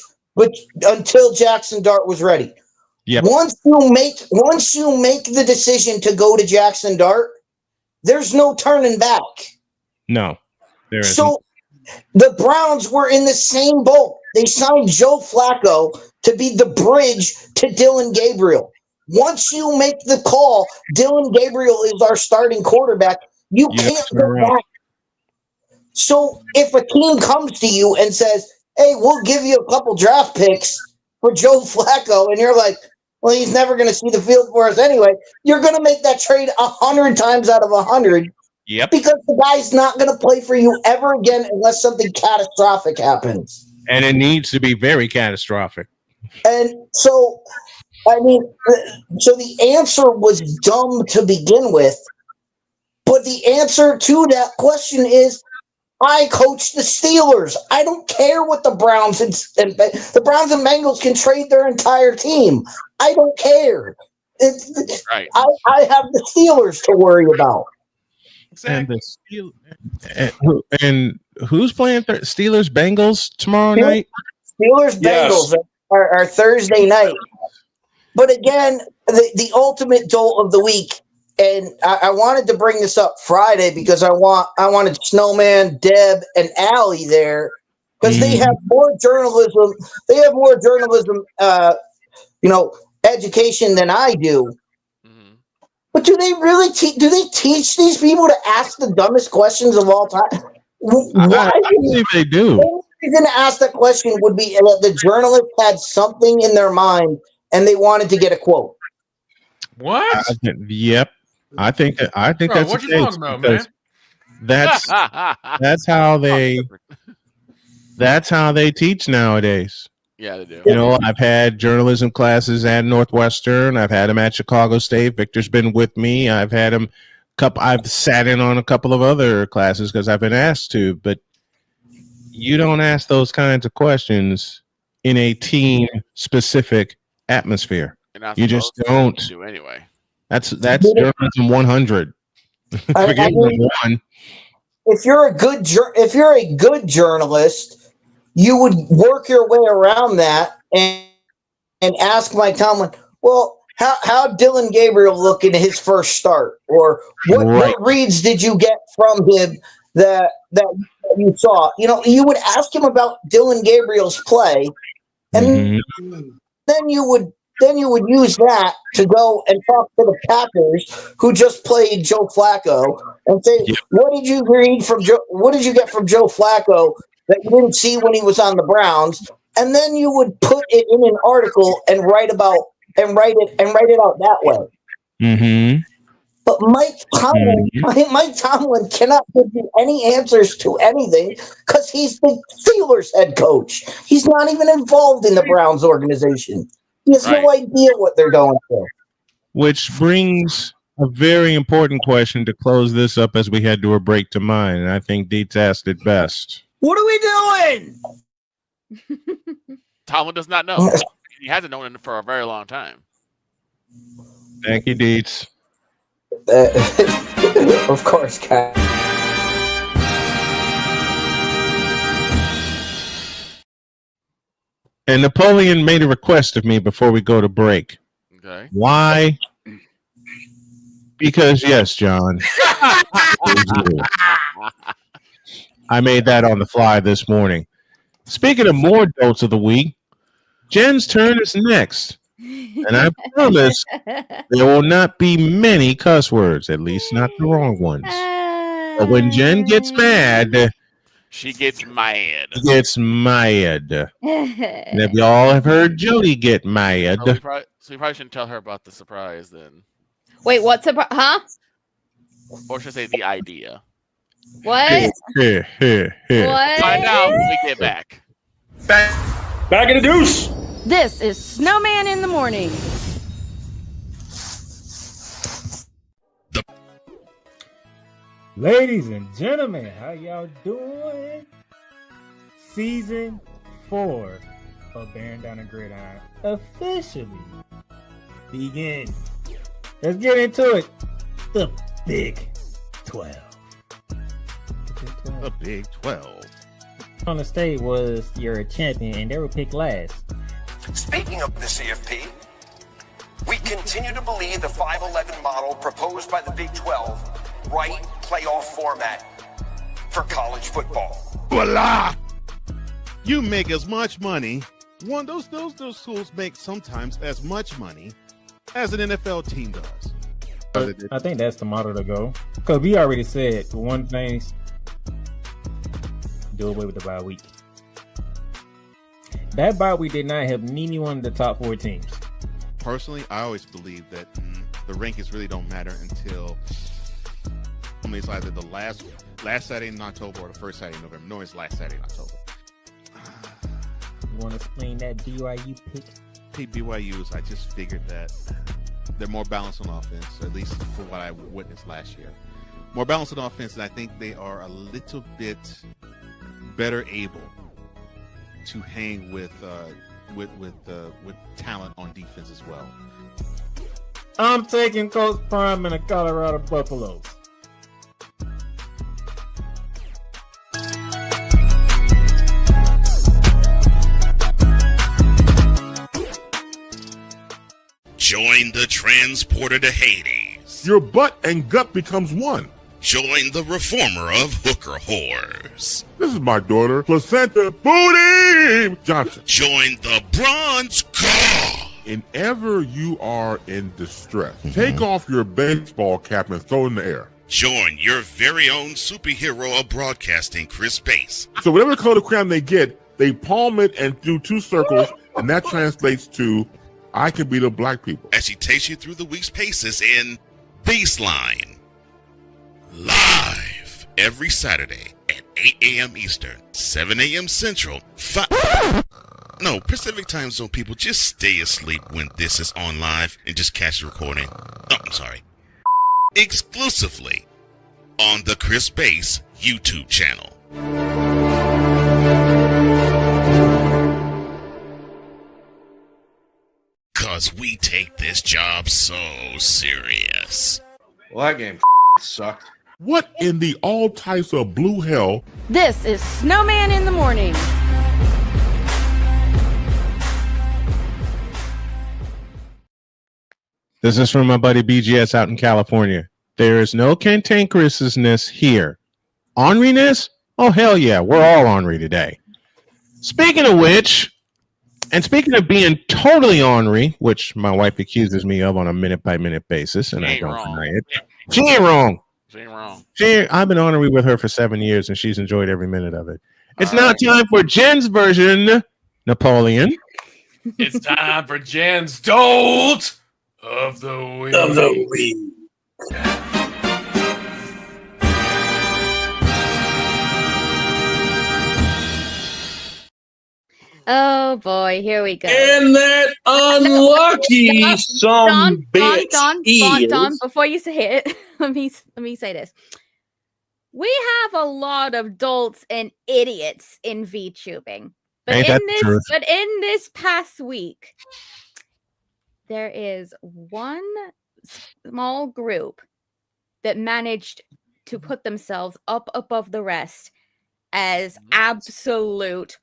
until Jackson Dart was ready. Yep. Once you make the decision to go to Jackson Dart, there's no turning back. No, there isn't. So the Browns were in the same boat. They signed Joe Flacco to be the bridge to Dylan Gabriel. Once you make the call, Dylan Gabriel is our starting quarterback. You can't go back. So if a team comes to you and says, hey, we'll give you a couple draft picks for Joe Flacco, and you're like, well, he's never going to see the field for us anyway, you're going to make that trade 100 times out of 100. Yep. Because the guy's not going to play for you ever again unless something catastrophic happens. And it needs to be very catastrophic. And so, I mean, so the answer was dumb to begin with. But the answer to that question is, I coach the Steelers. I don't care what the Browns and the Browns and Bengals can trade their entire team. I don't care. Right. I have the Steelers to worry about. Exactly. And who's playing Steelers Bengals tomorrow night? Steelers Bengals are Thursday night. But again, the ultimate dolt of the week. And I wanted to bring this up Friday because I wanted Snowman, Deb, and Allie there because they have more journalism. They have more journalism, education than I do. Mm-hmm. But do they really do they teach these people to ask the dumbest questions of all time? I believe they do. The only reason to ask that question would be that the journalist had something in their mind and they wanted to get a quote. What? Yep. I think that's what you talking about, man? That's how they teach nowadays. Yeah, they do. You know, I've had journalism classes at Northwestern. I've had them at Chicago State. Victor's been with me. I've had him I've sat in on a couple of other classes because I've been asked to. But you don't ask those kinds of questions in a team-specific atmosphere. You just don't. Do anyway. That's journalism 100. Forget one. If you're a good journalist, you would work your way around that and ask Mike Tomlin, well, how Dylan Gabriel look in his first start, or what reads did you get from him that you saw? You know, you would ask him about Dylan Gabriel's play, and then then you would use that to go and talk to the Packers, who just played Joe Flacco, and say, "What did you read from Joe? What did you get from Joe Flacco that you didn't see when he was on the Browns?" And then you would put it in an article and write it out that way. Mm-hmm. But Mike Tomlin cannot give you any answers to anything because he's the Steelers head coach. He's not even involved in the Browns organization. He has no idea what they're going through. Which brings a very important question to close this up as we head to a break to mine. And I think Deets asked it best. What are we doing? Tomlin does not know. He hasn't known it for a very long time. Thank you, Deets. Of course, Kat. And Napoleon made a request of me before we go to break. Okay. Why? Because yes, John. I made that on the fly this morning. Speaking of more doses of the week, Jen's turn is next. And I promise there will not be many cuss words, at least not the wrong ones. But when Jen gets mad, she gets mad. And if y'all have heard Jody get mad. So we probably shouldn't tell her about the surprise then. Wait, what surprise? Huh? Or should I say the idea? What? What? Find out when we get back. Back in the deuce. This is Snowman in the Morning. Ladies and gentlemen, how y'all doing? Season 4 of Bearing Down the Gridiron officially begins. Let's get into it. The Big 12. The Big 12. On the stage was your champion, and they were picked last. Speaking of the CFP, we continue to believe the 5-11 model proposed by the Big 12 right playoff format for college football. Voila! You make as much money. Those schools make sometimes as much money as an NFL team does. I think that's the model to go. Because we already said the one thing, do away with the bye week. That bye week did not help anyone in the top 4 teams. Personally, I always believe that the rankings really don't matter until it's either the last Saturday in October or the first Saturday in November. No, it's last Saturday in October. You want to explain that BYU pick? BYU's, I just figured that they're more balanced on offense, at least for what I witnessed last year. More balanced on offense, and I think they are a little bit better able to hang with talent on defense as well. I'm taking Coach Prime and the Colorado Buffaloes. Join the transporter to Hades. Your butt and gut becomes one. Join the reformer of hooker whores. This is my daughter, Placenta Booty Johnson. Join the Bronsexual. Whenever you are in distress, take off your baseball cap and throw it in the air. Join your very own superhero of broadcasting, Chris Bass. So whatever color crayon they get, they palm it and do 2 circles, and that translates to, I can beat up black people. As he takes you through the week's paces in Baseline. Live every Saturday at 8 a.m. Eastern, 7 a.m. Central, Pacific Time Zone people, just stay asleep when this is on live and just catch the recording. Oh, I'm sorry. Exclusively on the Chris Bass YouTube channel. Cause we take this job so serious. Well, that game sucked. What in the all types of blue hell? This is Snowman in the Morning. This is from my buddy BGS out in California. There is no cantankerousness here. Orneriness? Oh, hell yeah. We're all ornery today. Speaking of which, And speaking of being totally ornery, which my wife accuses me of on a minute-by-minute basis, and I don't deny it. She ain't wrong. She ain't wrong. I've been ornery with her for 7 years, and she's enjoyed every minute of it. It's now time for Jen's version, Napoleon. It's time for Jen's Dolt of the Week. Oh boy, here we go. And that unlucky Don, before you say it, let me say this. We have a lot of dolts and idiots in VTubing. But in this past week, there is one small group that managed to put themselves up above the rest as absolute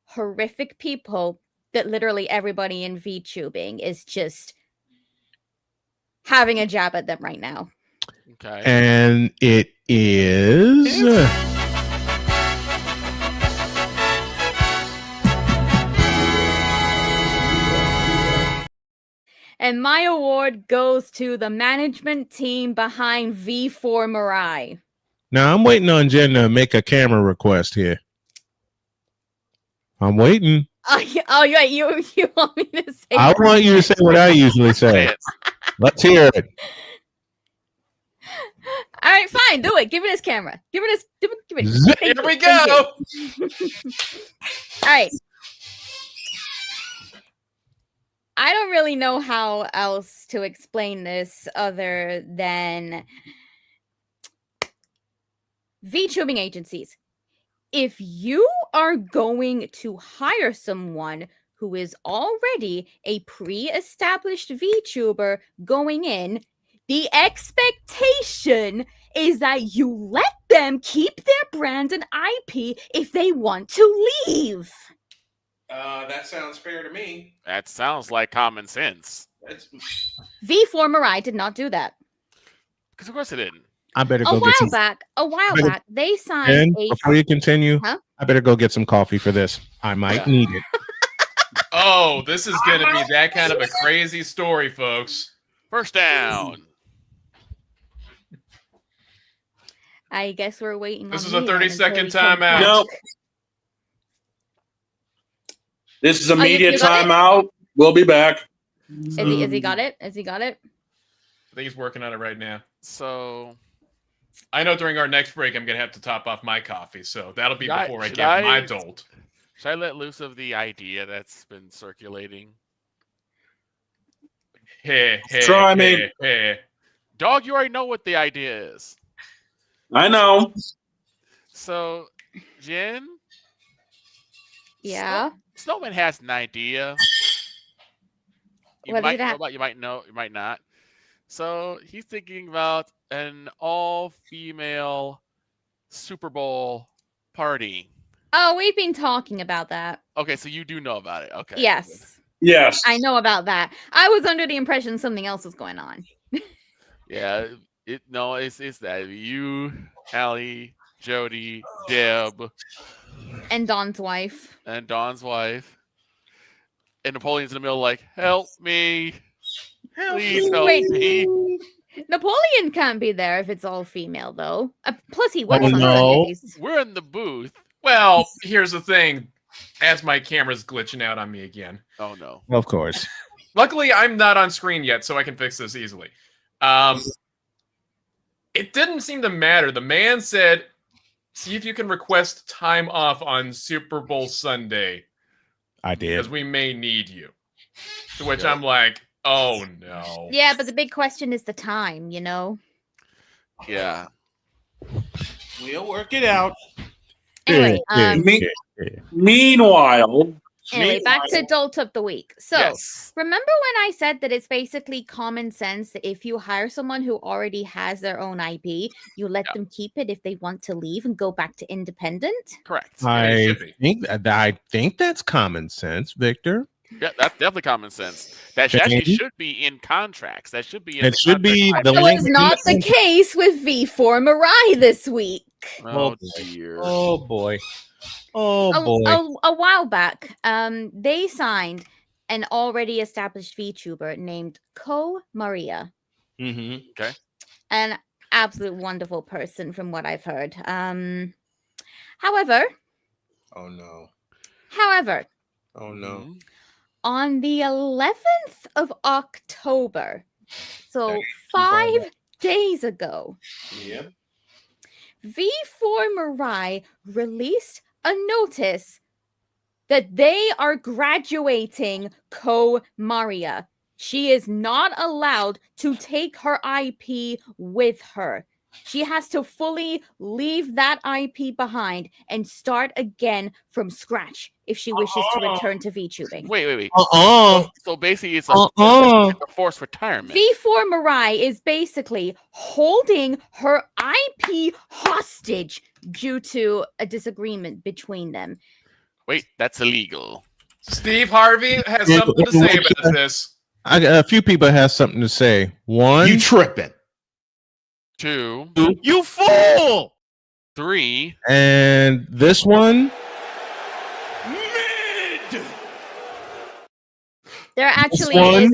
horrific people that literally everybody in VTubing is just having a jab at them right now. Okay. And it is... And my award goes to the management team behind V4 Mirai. Now, I'm waiting on Jen to make a camera request here. I'm waiting. You want me to say I want you to say what I usually say. Let's hear it. All right, fine. Do it. Give me this camera. Give me this. Here we go. All right. I don't really know how else to explain this other than VTubing agencies. If you are going to hire someone who is already a pre-established VTuber going in, the expectation is that you let them keep their brand and IP if they want to leave. That sounds fair to me. That sounds like common sense. V4 Mirai did not do that. Because of course it didn't. I better go A while back, they signed before you continue, I better go get some coffee for this. I might need it. Oh, this is going to be that kind of a crazy story, folks. First down. I guess we're waiting. This is a 30-second timeout. Nope. This is immediate timeout. We'll be back. Has he got it? Has he got it? I think he's working on it right now. So I know during our next break, I'm going to have to top off my coffee. So that'll be before I give my dolt. Should I let loose of the idea that's been circulating? Hey, try me. Hey. Dog, you already know what the idea is. I know. So, Jen? Yeah? Snowman has an idea. You might know about, you might know, you might not. So, he's thinking about an all-female Super Bowl party. Oh, we've been talking about that. Okay, so you do know about it. Okay. Yes. Yes. I know about that. I was under the impression something else was going on. Yeah, it's that. You, Allie, Jody, Deb. And Don's wife. And Napoleon's in the middle like, help me. Please help me. Napoleon can't be there if it's all female, though. Plus, he works on Sundays. We're in the booth. Well, here's the thing. As my camera's glitching out on me again. Oh, no. Of course. Luckily, I'm not on screen yet, so I can fix this easily. It didn't seem to matter. The man said, see if you can request time off on Super Bowl Sunday. I did. Because we may need you. To which I'm like, oh, no. Yeah, but the big question is the time, you know? Yeah. We'll work it out. Anyway, meanwhile, back to Dolt of the Week. So, remember when I said that it's basically common sense that if you hire someone who already has their own IP, you let them keep it if they want to leave and go back to independent? Correct. I think that's common sense, Victor. Yeah, that's definitely common sense. That actually should be in contracts. That should be in the contract. the That was not the case with V4 Mirai this week. Oh dear. Oh boy. Oh boy. A while back, they signed an already established VTuber named Ko Maria. Mm-hmm. Okay. An absolute wonderful person, from what I've heard. However. Oh no. However. Oh no. On the 11th of October, so 5 days ago, Yep. V4 Mirai released a notice that they are graduating Ko Maria. She is not allowed to take her IP with her. She has to fully leave that IP behind and start again from scratch if she wishes to return to VTubing. Wait. Uh-uh. So basically, it's a forced retirement. V4 Mirai is basically holding her IP hostage due to a disagreement between them. Wait, that's illegal. Steve Harvey has something to say about this. A few people have something to say. One, you tripping. 2, you fool. 3, and this one. There actually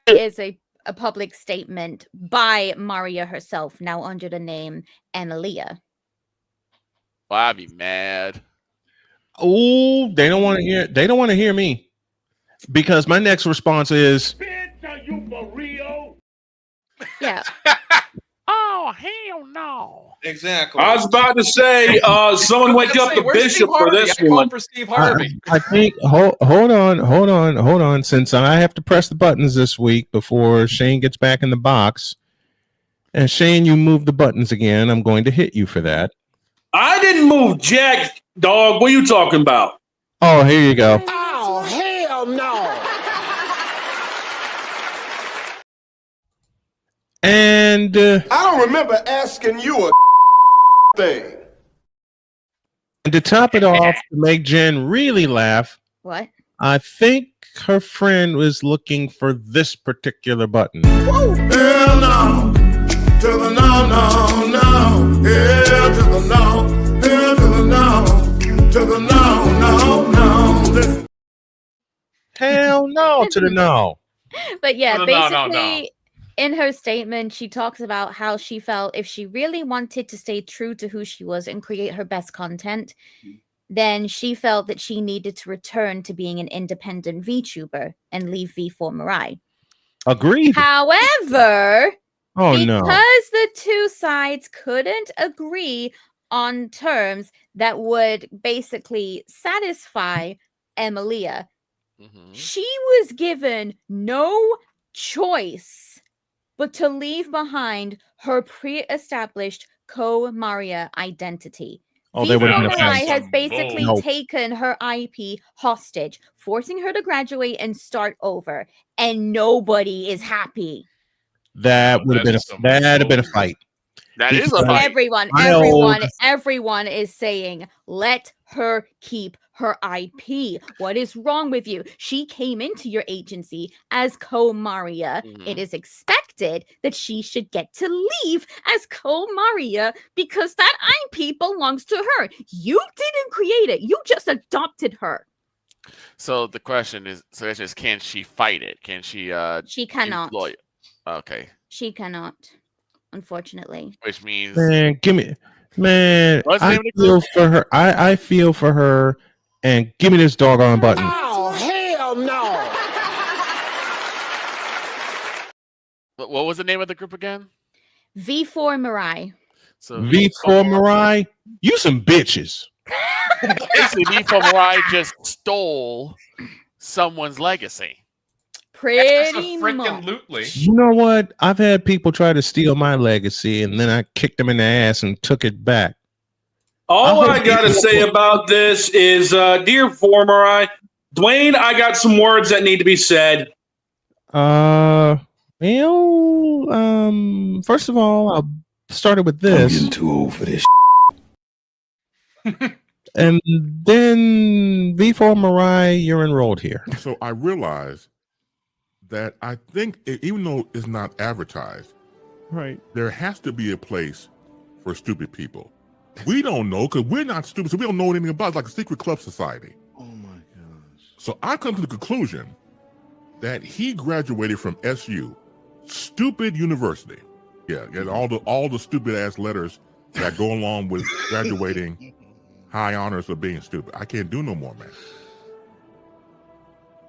is a public statement by Maria herself, now under the name Emilia. Well, I'd be mad. Oh, they don't want to hear. They don't want to hear me, because my next response is, yeah. Oh, hell no. Exactly. I was about to say, someone wake up the bishop for this one. For Steve Harvey. I think. Hold on. Since I have to press the buttons this week before Shane gets back in the box, and Shane, you move the buttons again. I'm going to hit you for that. I didn't move jack, dog. What are you talking about? Oh, here you go. Oh, hell no. And I don't remember asking you a thing. to top it off, to make Jen really laugh, What? I think her friend was looking for this particular button. Hell no. To the no, no, no. Hell to the no. Hell to the no. To the no, no, no. Hell no to the no. But yeah, No, basically, in her statement, she talks about how she felt if she really wanted to stay true to who she was and create her best content, then she felt that she needed to return to being an independent VTuber and leave V4 Mirai. Agreed. However, no. because the two sides couldn't agree on terms that would basically satisfy Emilia, she was given no choice but to leave behind her pre-established Ko Maria identity. Oh, they would have been V4 a has basically No. taken her IP hostage, forcing her to graduate and start over, and nobody is happy. That would have been a fight. That is a fight. Everyone is saying, let her keep her IP. What is wrong with you? She came into your agency as Ko Maria. It is expected that she should get to leave as Ko Maria because that IP belongs to her. You didn't create it. You just adopted her. So the question is, can she fight it? Can she? She cannot. employ it? Okay. She cannot, unfortunately. Which means, Man, What's the I name of the feel group? for her. I feel for her, and give me this doggone button. Oh, hell no. What was the name of the group again? V4 Mirai. So V4 Mirai, you some bitches. basically, V4 Mirai just stole someone's legacy. Pretty much. You know what? I've had people try to steal my legacy, and then I kicked them in the ass and took it back. All I got to say about this is, dear former Dwayne, I got some words that need to be said. First of all, I started with this. I'm getting too old for this. And then V4 Mirai, you're enrolled here. So I realized that I think even though it's not advertised, right, there has to be a place for stupid people. We don't know because we're not stupid, so we don't know anything about it. It's like a secret club society. Oh my gosh. So I come to the conclusion that he graduated from SU, stupid university. Yeah, all the stupid ass letters that go along with graduating high honors of being stupid. I can't do no more, man.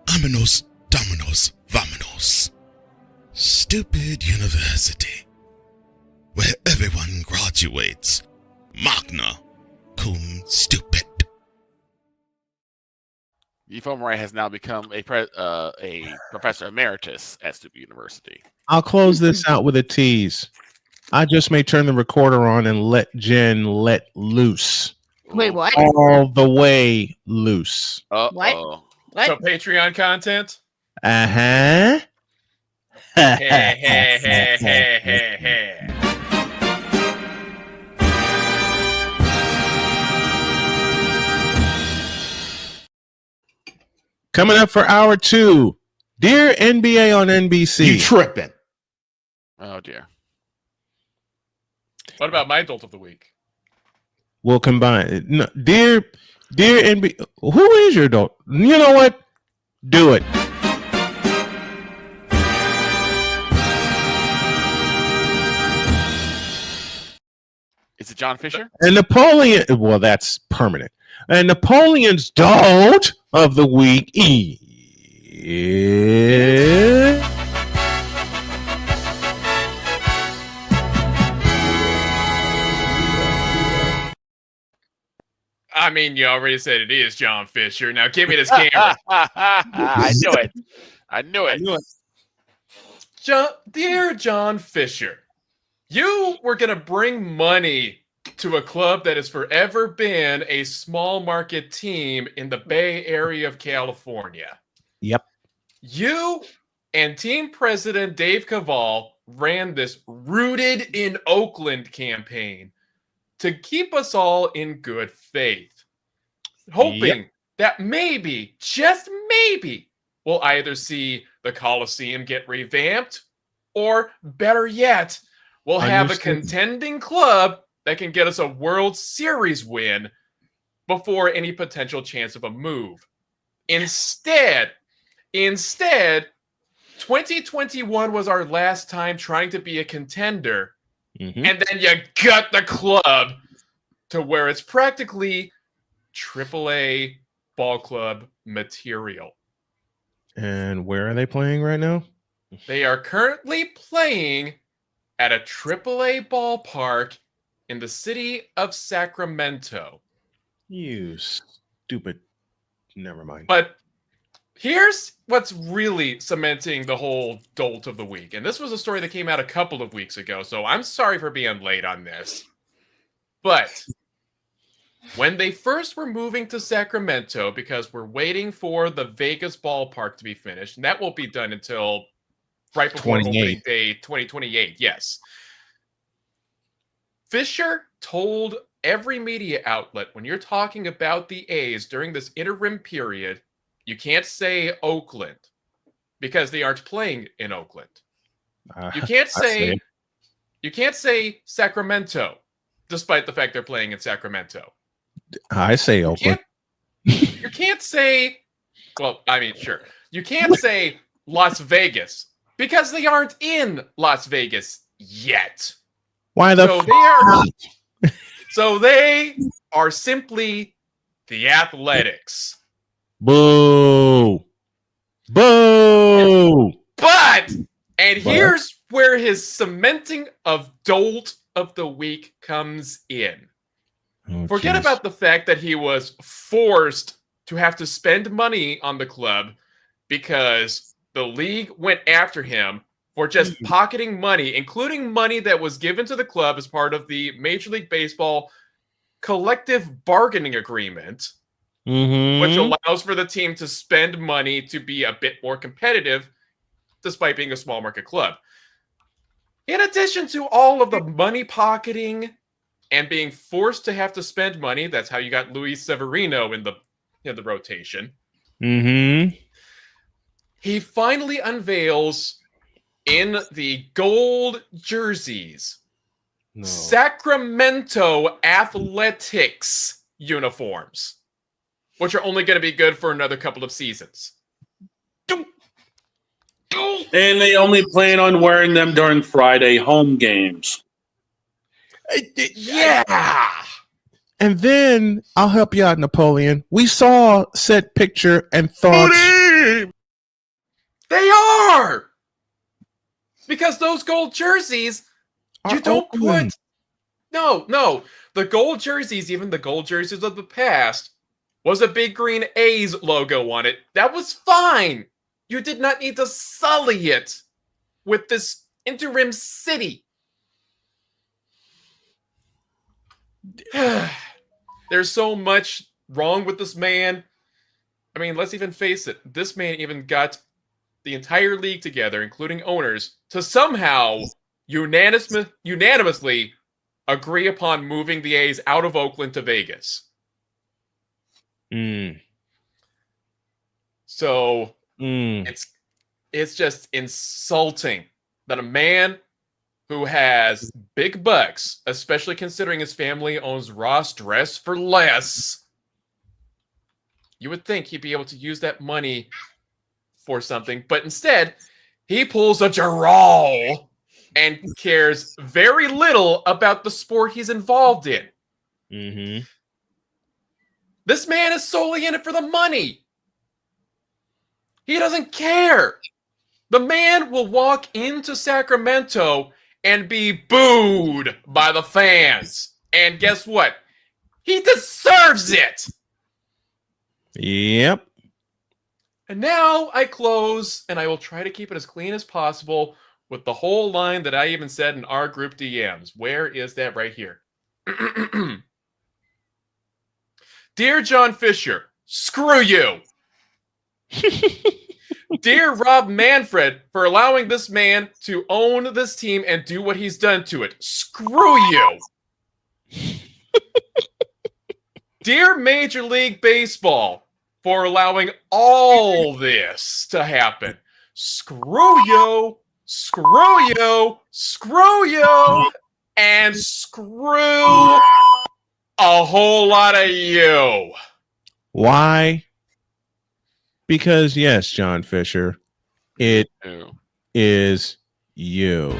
Vámonos, dominos, vámonos. Stupid university, where everyone graduates magna cum stupid. Ephemerai has now become a professor emeritus at Stupid University. I'll close this out with a tease. I just may turn the recorder on and let Jen let loose. Wait, what? All the way loose. What? What? So Patreon content? Uh-huh. Hey, hey, hey, hey, hey, hey. Coming up for hour 2, Dear NBA on NBC. You tripping. Oh, dear. What about my adult of the week? We'll combine it. No, dear NBA. Who is your adult? You know what? Do it. Is it John Fisher? And Napoleon. Well, that's permanent. And Napoleon's adult of the week is. I mean, you already said it is John Fisher. Now give me this camera. I knew it. I knew it. Dear John Fisher, you were going to bring money to a club that has forever been a small market team in the Bay Area of California. Yep. You and team president Dave Cavall ran this Rooted in Oakland campaign to keep us all in good faith, hoping that maybe, just maybe, we'll either see the Coliseum get revamped, or better yet, we'll have a contending club that can get us a World Series win before any potential chance of a move. Instead, 2021 was our last time trying to be a contender. And then you gut the club to where it's practically AAA ball club material. And where are they playing right now? They are currently playing at a AAA ballpark in the city of Sacramento. You stupid. Never mind. But here's what's really cementing the whole dolt of the week. And this was a story that came out a couple of weeks ago, so I'm sorry for being late on this. But when they first were moving to Sacramento, because we're waiting for the Vegas ballpark to be finished, and that won't be done until right before opening day 2028, yes. Fisher told every media outlet, when you're talking about the A's during this interim period, you can't say Oakland because they aren't playing in Oakland. You can't say Sacramento, despite the fact they're playing in Sacramento. I say Oakland. You can't say, well, I mean, sure. You can't say Las Vegas because they aren't in Las Vegas yet. Why the So they are simply the Athletics. Boo. Boo. But, and here's where his cementing of dolt of the week comes in. Forget about the fact that he was forced to have to spend money on the club because the league went after him for just pocketing money, including money that was given to the club as part of the Major League Baseball collective bargaining agreement, which allows for the team to spend money to be a bit more competitive despite being a small market club. In addition to all of the money pocketing and being forced to have to spend money, that's how you got Luis Severino in the rotation. He finally unveils in the gold jerseys Sacramento Athletics uniforms, which are only going to be good for another couple of seasons. And they only plan on wearing them during Friday home games. Yeah. And then I'll help you out, Napoleon. We saw said picture and thought they are, because those gold jerseys you don't put. No, the gold jerseys, even the gold jerseys of the past, was a big green A's logo on it. That was fine. You did not need to sully it with this interim city. There's so much wrong with this man. I mean, let's even face it. This man even got the entire league together, including owners, to somehow unanimously agree upon moving the A's out of Oakland to Vegas. So it's just insulting that a man who has big bucks, especially considering his family owns Ross Dress for Less, you would think he'd be able to use that money for something, but instead he pulls a Jarrell and cares very little about the sport he's involved in. This man is solely in it for the money. He doesn't care. The man will walk into Sacramento and be booed by the fans. And guess what? He deserves it. Yep. And now I close, and I will try to keep it as clean as possible with the whole line that I even said in our group DMs. Where is that? Right here. Dear John Fisher, screw you. Dear Rob Manfred, for allowing this man to own this team and do what he's done to it. Screw you. Dear Major League Baseball, for allowing all this to happen. Screw you, screw you, screw you, and screw a whole lot of you. Why? Because yes, John Fisher, it is you.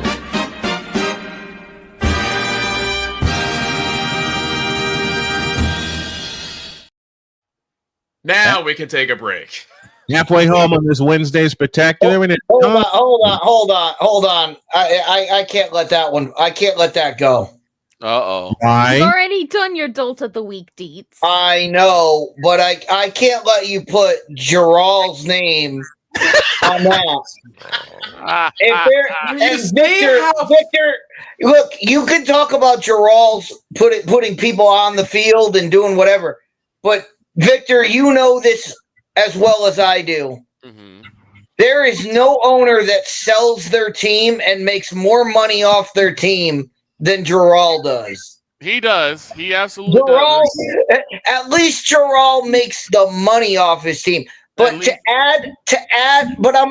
Now we can take a break. Halfway home on this Wednesday spectacular. Hold on. I can't let that one. I can't let that go. Why? You've already done your Dolt of the Week, Deets. I know, but I can't let you put Jarrell's name on that. Victor, look, you can talk about Jarrell's putting people on the field and doing whatever, but Victor, you know this as well as I do. There is no owner that sells their team and makes more money off their team than Jarrell does. He does. He absolutely does. At least Jarrell makes the money off his team. But to add, but I'm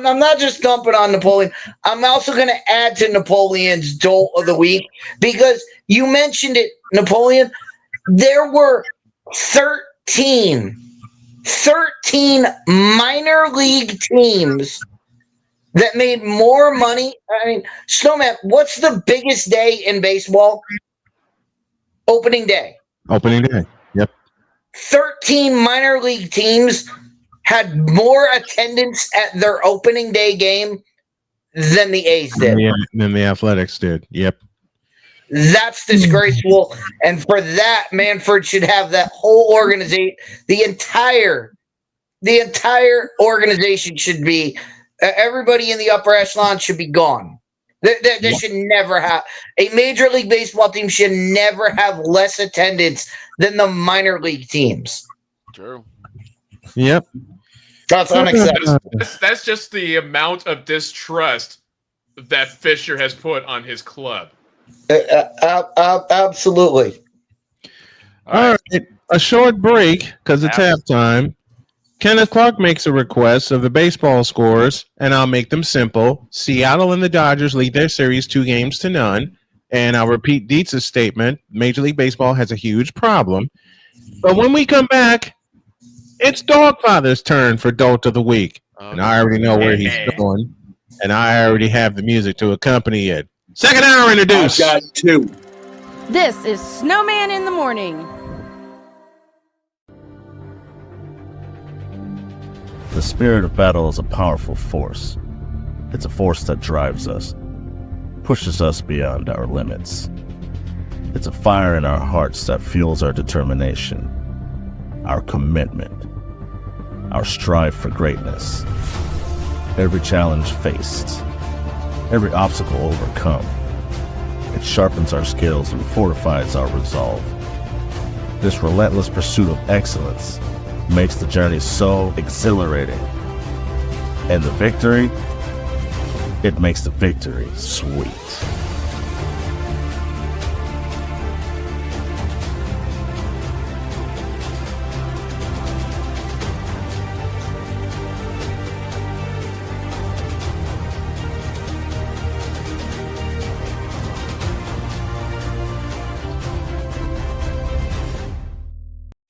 not just dumping on Napoleon. I'm also going to add to Napoleon's Dolt of the Week because you mentioned it, Napoleon. There were 13 minor league teams that made more money. I mean, Snowman, what's the biggest day in baseball? Opening day. Opening day. Yep. 13 minor league teams had more attendance at their opening day game than the A's did. Yeah, than the Athletics did. Yep. That's disgraceful. And for that, Manfred should have that whole organization, the entire organization should be, everybody in the upper echelon should be gone. They should never have, a Major League Baseball team should never have less attendance than the minor league teams. True. Yep. That's unacceptable. That's just the amount of distrust that Fisher has put on his club. Absolutely. All right. A short break because it's halftime. Kenneth Clark makes a request of the baseball scores, and I'll make them simple. Seattle and the Dodgers lead their series 2-0, And I'll repeat Dietz's statement. Major League Baseball has a huge problem. But when we come back, it's Dogfather's turn for Dolt of the Week. And I already know where he's going. And I already have the music to accompany it. Second hour introduced. I've got 2. This is Snowman in the Morning. The spirit of battle is a powerful force. It's a force that drives us, pushes us beyond our limits. It's a fire in our hearts that fuels our determination, our commitment, our strive for greatness. Every challenge faced, every obstacle overcome, it sharpens our skills and fortifies our resolve. This relentless pursuit of excellence makes the journey so exhilarating. And the victory, it makes the victory sweet.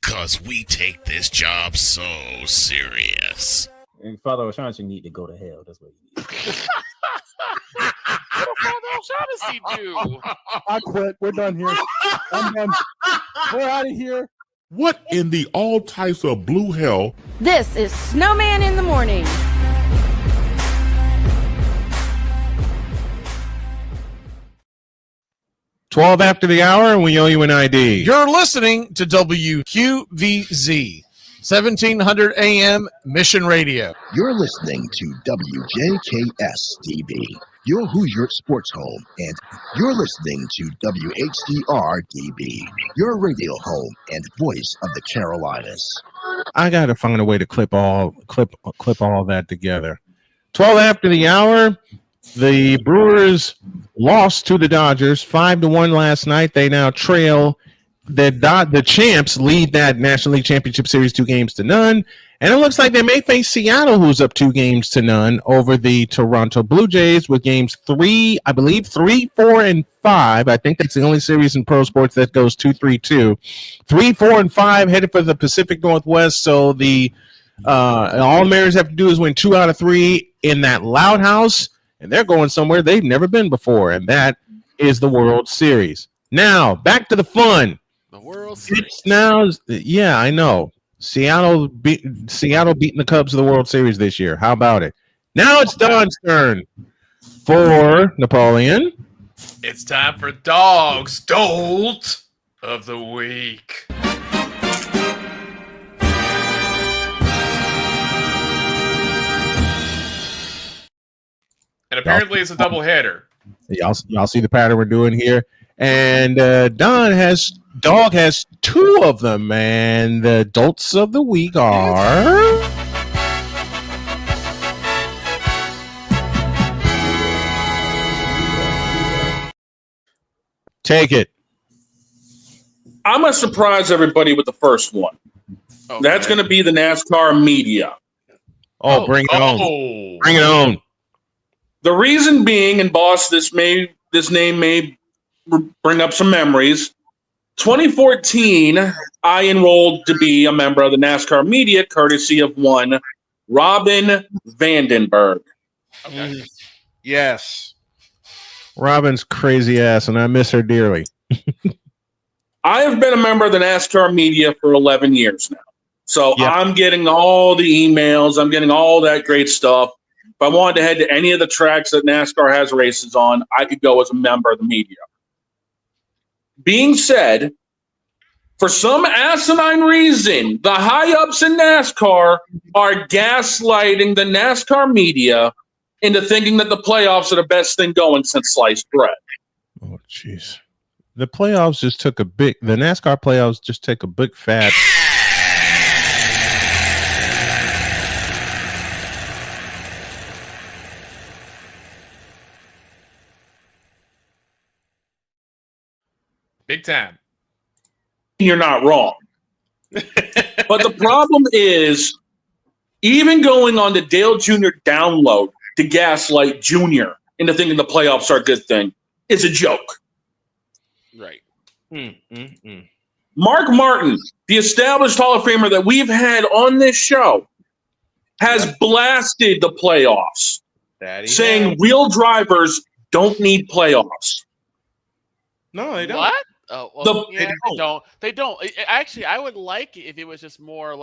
Because we take this job so serious. And Father O'Shaughnessy need to go to hell. That's what he needs. What did Father O'Shaughnessy do? I quit. We're done here. I'm done. We're out of here. What in the all types of blue hell? This is Snowman in the Morning. $12 after the hour, and we owe you an ID. You're listening to WQVZ, 1700 AM Mission Radio. You're listening to WJKS-DB, your Hoosier sports home, and you're listening to WHDR-DB, your radio home and voice of the Carolinas. I got to find a way to clip all that together. 12 after the hour. The Brewers lost to the Dodgers 5-1 last night. They now trail. The champs lead that National League Championship Series 2-0. And it looks like they may face Seattle, who's up 2-0 over the Toronto Blue Jays with games 3, 4, and 5. I think that's the only series in pro sports that goes 2-3-2. 3, 4, and 5 headed for the Pacific Northwest. So the all Mariners have to do is win 2 out of 3 in that Loud House. And they're going somewhere they've never been before, and that is the World Series. Now, back to the fun. The World Series. It's now, yeah, I know. Seattle beating the Cubs of the World Series this year. How about it? Now it's Don's turn for Napoleon. It's time for Dog's Dolt of the Week. And apparently it's a doubleheader. Y'all see the pattern we're doing here. And Dog has 2 of them. And the Dolts of the Week are... Take it. I'm going to surprise everybody with the first one. Okay. That's going to be the NASCAR media. Oh, bring it on. Bring it on. The reason being, and boss, this name may bring up some memories. 2014, I enrolled to be a member of the NASCAR media, courtesy of one Robin Vandenberg. Okay. Yes. Robin's crazy ass, and I miss her dearly. I have been a member of the NASCAR media for 11 years now. So I'm getting all the emails. I'm getting all that great stuff. If I wanted to head to any of the tracks that NASCAR has races on, I could go as a member of the media. Being said, for some asinine reason, the high-ups in NASCAR are gaslighting the NASCAR media into thinking that the playoffs are the best thing going since sliced bread. Oh, jeez. The playoffs just took the NASCAR playoffs just took a big fat... Big time. You're not wrong. But the problem is, even going on the Dale Jr. download to gaslight Jr. into thinking the playoffs are a good thing is a joke. Right. Mark Martin, the established Hall of Famer that we've had on this show, has blasted the playoffs, saying real drivers don't need playoffs. No, they don't. What? Oh, well, They don't. Actually, I would like it if it was just more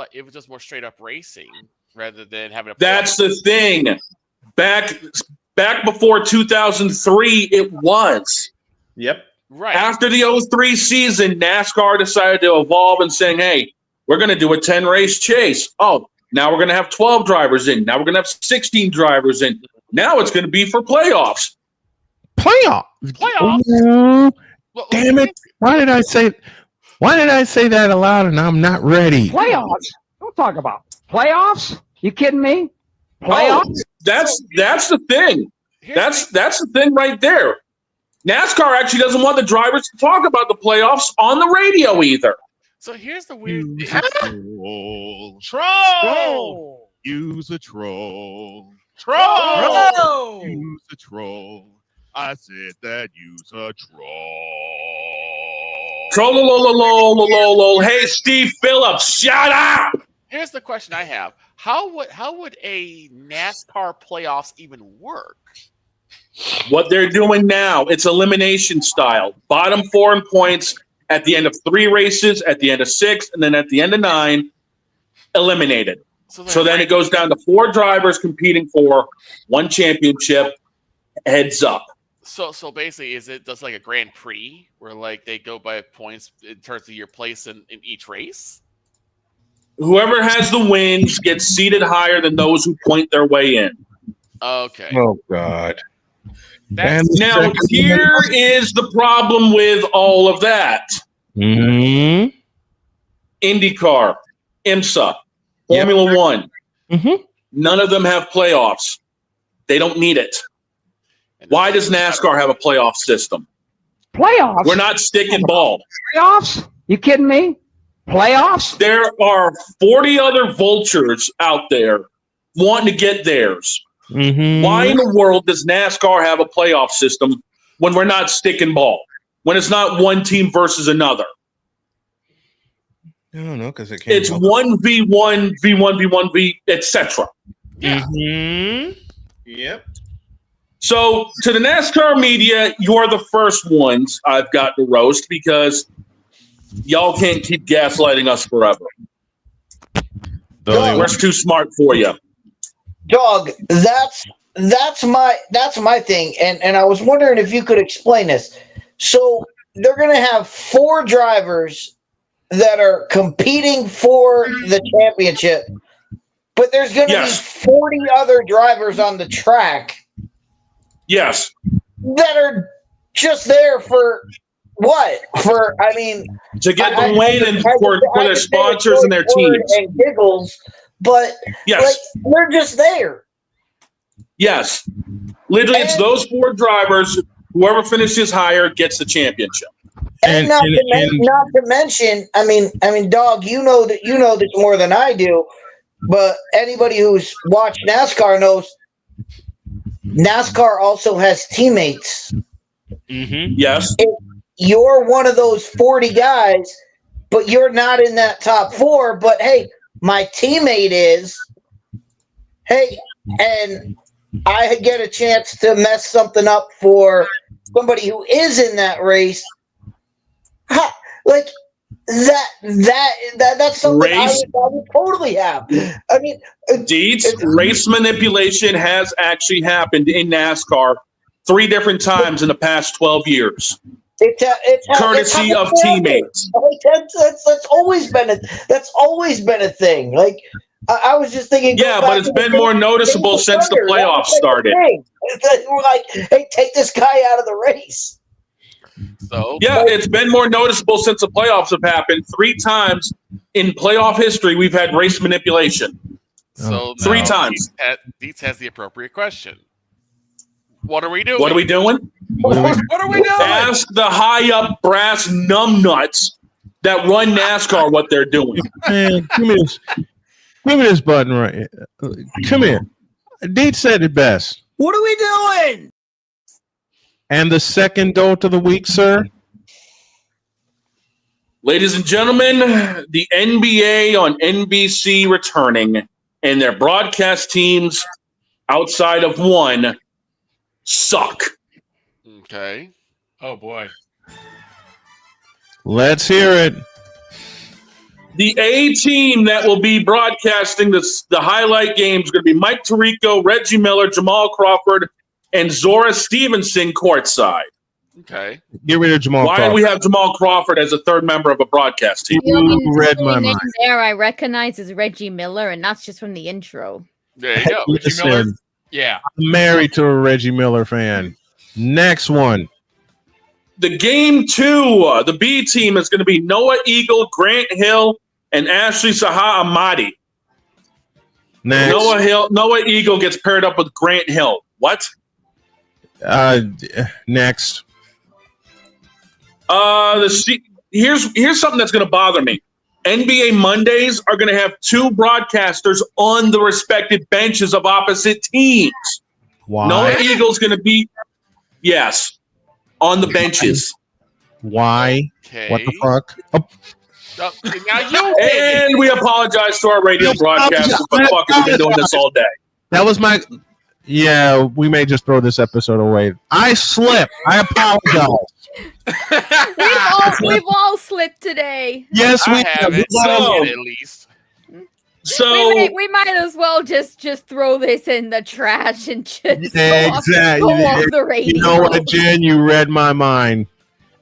straight up racing rather than having a. That's the thing. Back before 2003, it was. Yep. Right. After the 03 season, NASCAR decided to evolve and saying, hey, we're going to do a 10-race chase. Oh, now we're going to have 12 drivers in. Now we're going to have 16 drivers in. Now it's going to be for playoffs. Playoffs. Oh, damn it. Why did I say that aloud and I'm not ready? Playoffs? Don't talk about playoffs. You kidding me? Playoffs? Oh, that's the thing. That's the thing right there. NASCAR actually doesn't want the drivers to talk about the playoffs on the radio either. So here's the weird Troll. Use a troll. Troll. Use a troll. I said that use a troll. Troll. Hey, Steve Phillips, shut up. Here's the question I have: How would a NASCAR playoffs even work? What they're doing now, it's elimination style. Bottom 4 in points at the end of 3 races, at the end of 6, and then at the end of 9, eliminated. So then it goes down to 4 drivers competing for 1 championship. Heads up. So basically, is it just like a Grand Prix where like they go by points in terms of your place in each race? Whoever has the wins gets seated higher than those who point their way in. Okay. Oh God. Now here is the problem with all of that. Mm-hmm. IndyCar, IMSA, Formula One. Mm-hmm. None of them have playoffs. They don't need it. Why does NASCAR have a playoff system? Playoffs? We're not sticking ball. Playoffs? You kidding me? Playoffs? There are 40 other vultures out there wanting to get theirs. Mm-hmm. Why in the world does NASCAR have a playoff system when we're not sticking ball? When it's not one team versus another? I don't know, because it can't. It's 1v1, V1, etc. Yeah. Mm-hmm. Yep. So to the NASCAR media, you're the first ones I've got to roast because y'all can't keep gaslighting us forever. We're too smart for you. Dog, that's my thing, and I was wondering if you could explain this. So they're going to have 4 drivers that are competing for the championship, but there's going to be 40 other drivers on the track. Yes, that are just there for what? To get the win and for their sponsors and their teams and giggles. But they're just there. Yes. Literally, it's those 4 drivers. Whoever finishes higher gets the championship. And not to mention, dog, you know this more than I do, but anybody who's watched NASCAR knows NASCAR also has teammates. Mm-hmm. Yes. If you're one of those 40 guys, but you're not in that top 4, but hey, my teammate is, and I get a chance to mess something up for somebody who is in that race. Like that's something I would totally have. Deeds, race manipulation has actually happened in NASCAR 3 different times in the past 12 years. Courtesy of teammates. That's always been a thing. Like I was just thinking. Yeah, but it's been more noticeable since the playoffs started. We're like, hey, take this guy out of the race. So yeah, it's been more noticeable since the playoffs have happened. 3 times in playoff history, we've had race manipulation. So 3 times. Dietz has the appropriate question. What are we doing? What are we doing? What are we doing? Ask the high up brass numbnuts that run NASCAR what they're doing. Man, give me this button right here. Come here. Dietz said it best. What are we doing? And the second dolt of the week, sir? Ladies and gentlemen, the NBA on NBC returning, and their broadcast teams outside of one suck. Okay. Oh, boy. Let's hear it. The A team that will be broadcasting the highlight games is going to be Mike Tirico, Reggie Miller, Jamal Crawford, and Zora Stevenson courtside. Okay. Get rid of Jamal Why Crawford. do we have Jamal Crawford as a third member of a broadcast team? The only read my name mind. there I recognize is Reggie Miller, and that's just from the intro. There you go. Listen, Reggie Miller? Yeah. I'm married to a Reggie Miller fan. Next one. The game 2, the B team is going to be Noah Eagle, Grant Hill, and Ashley Saha Ahmadi. Next. Noah Eagle gets paired up with Grant Hill. What? Next. Here's something that's going to bother me. NBA Mondays are going to have 2 broadcasters on the respective benches of opposite teams. Why? Noah Eagle's going to be, yes, on the benches. Why? Okay. What the fuck? Oh, Now you And we apologize to our radio broadcasters, but fuck it, we've been doing this all day. that was my. Yeah, we may just throw this episode away. I slipped. I apologize. We've all slipped today. Yes, we I have it. So- At least. So we might as well just throw this in the trash and just Exactly. go off the radio. You know what, Jen? You read my mind.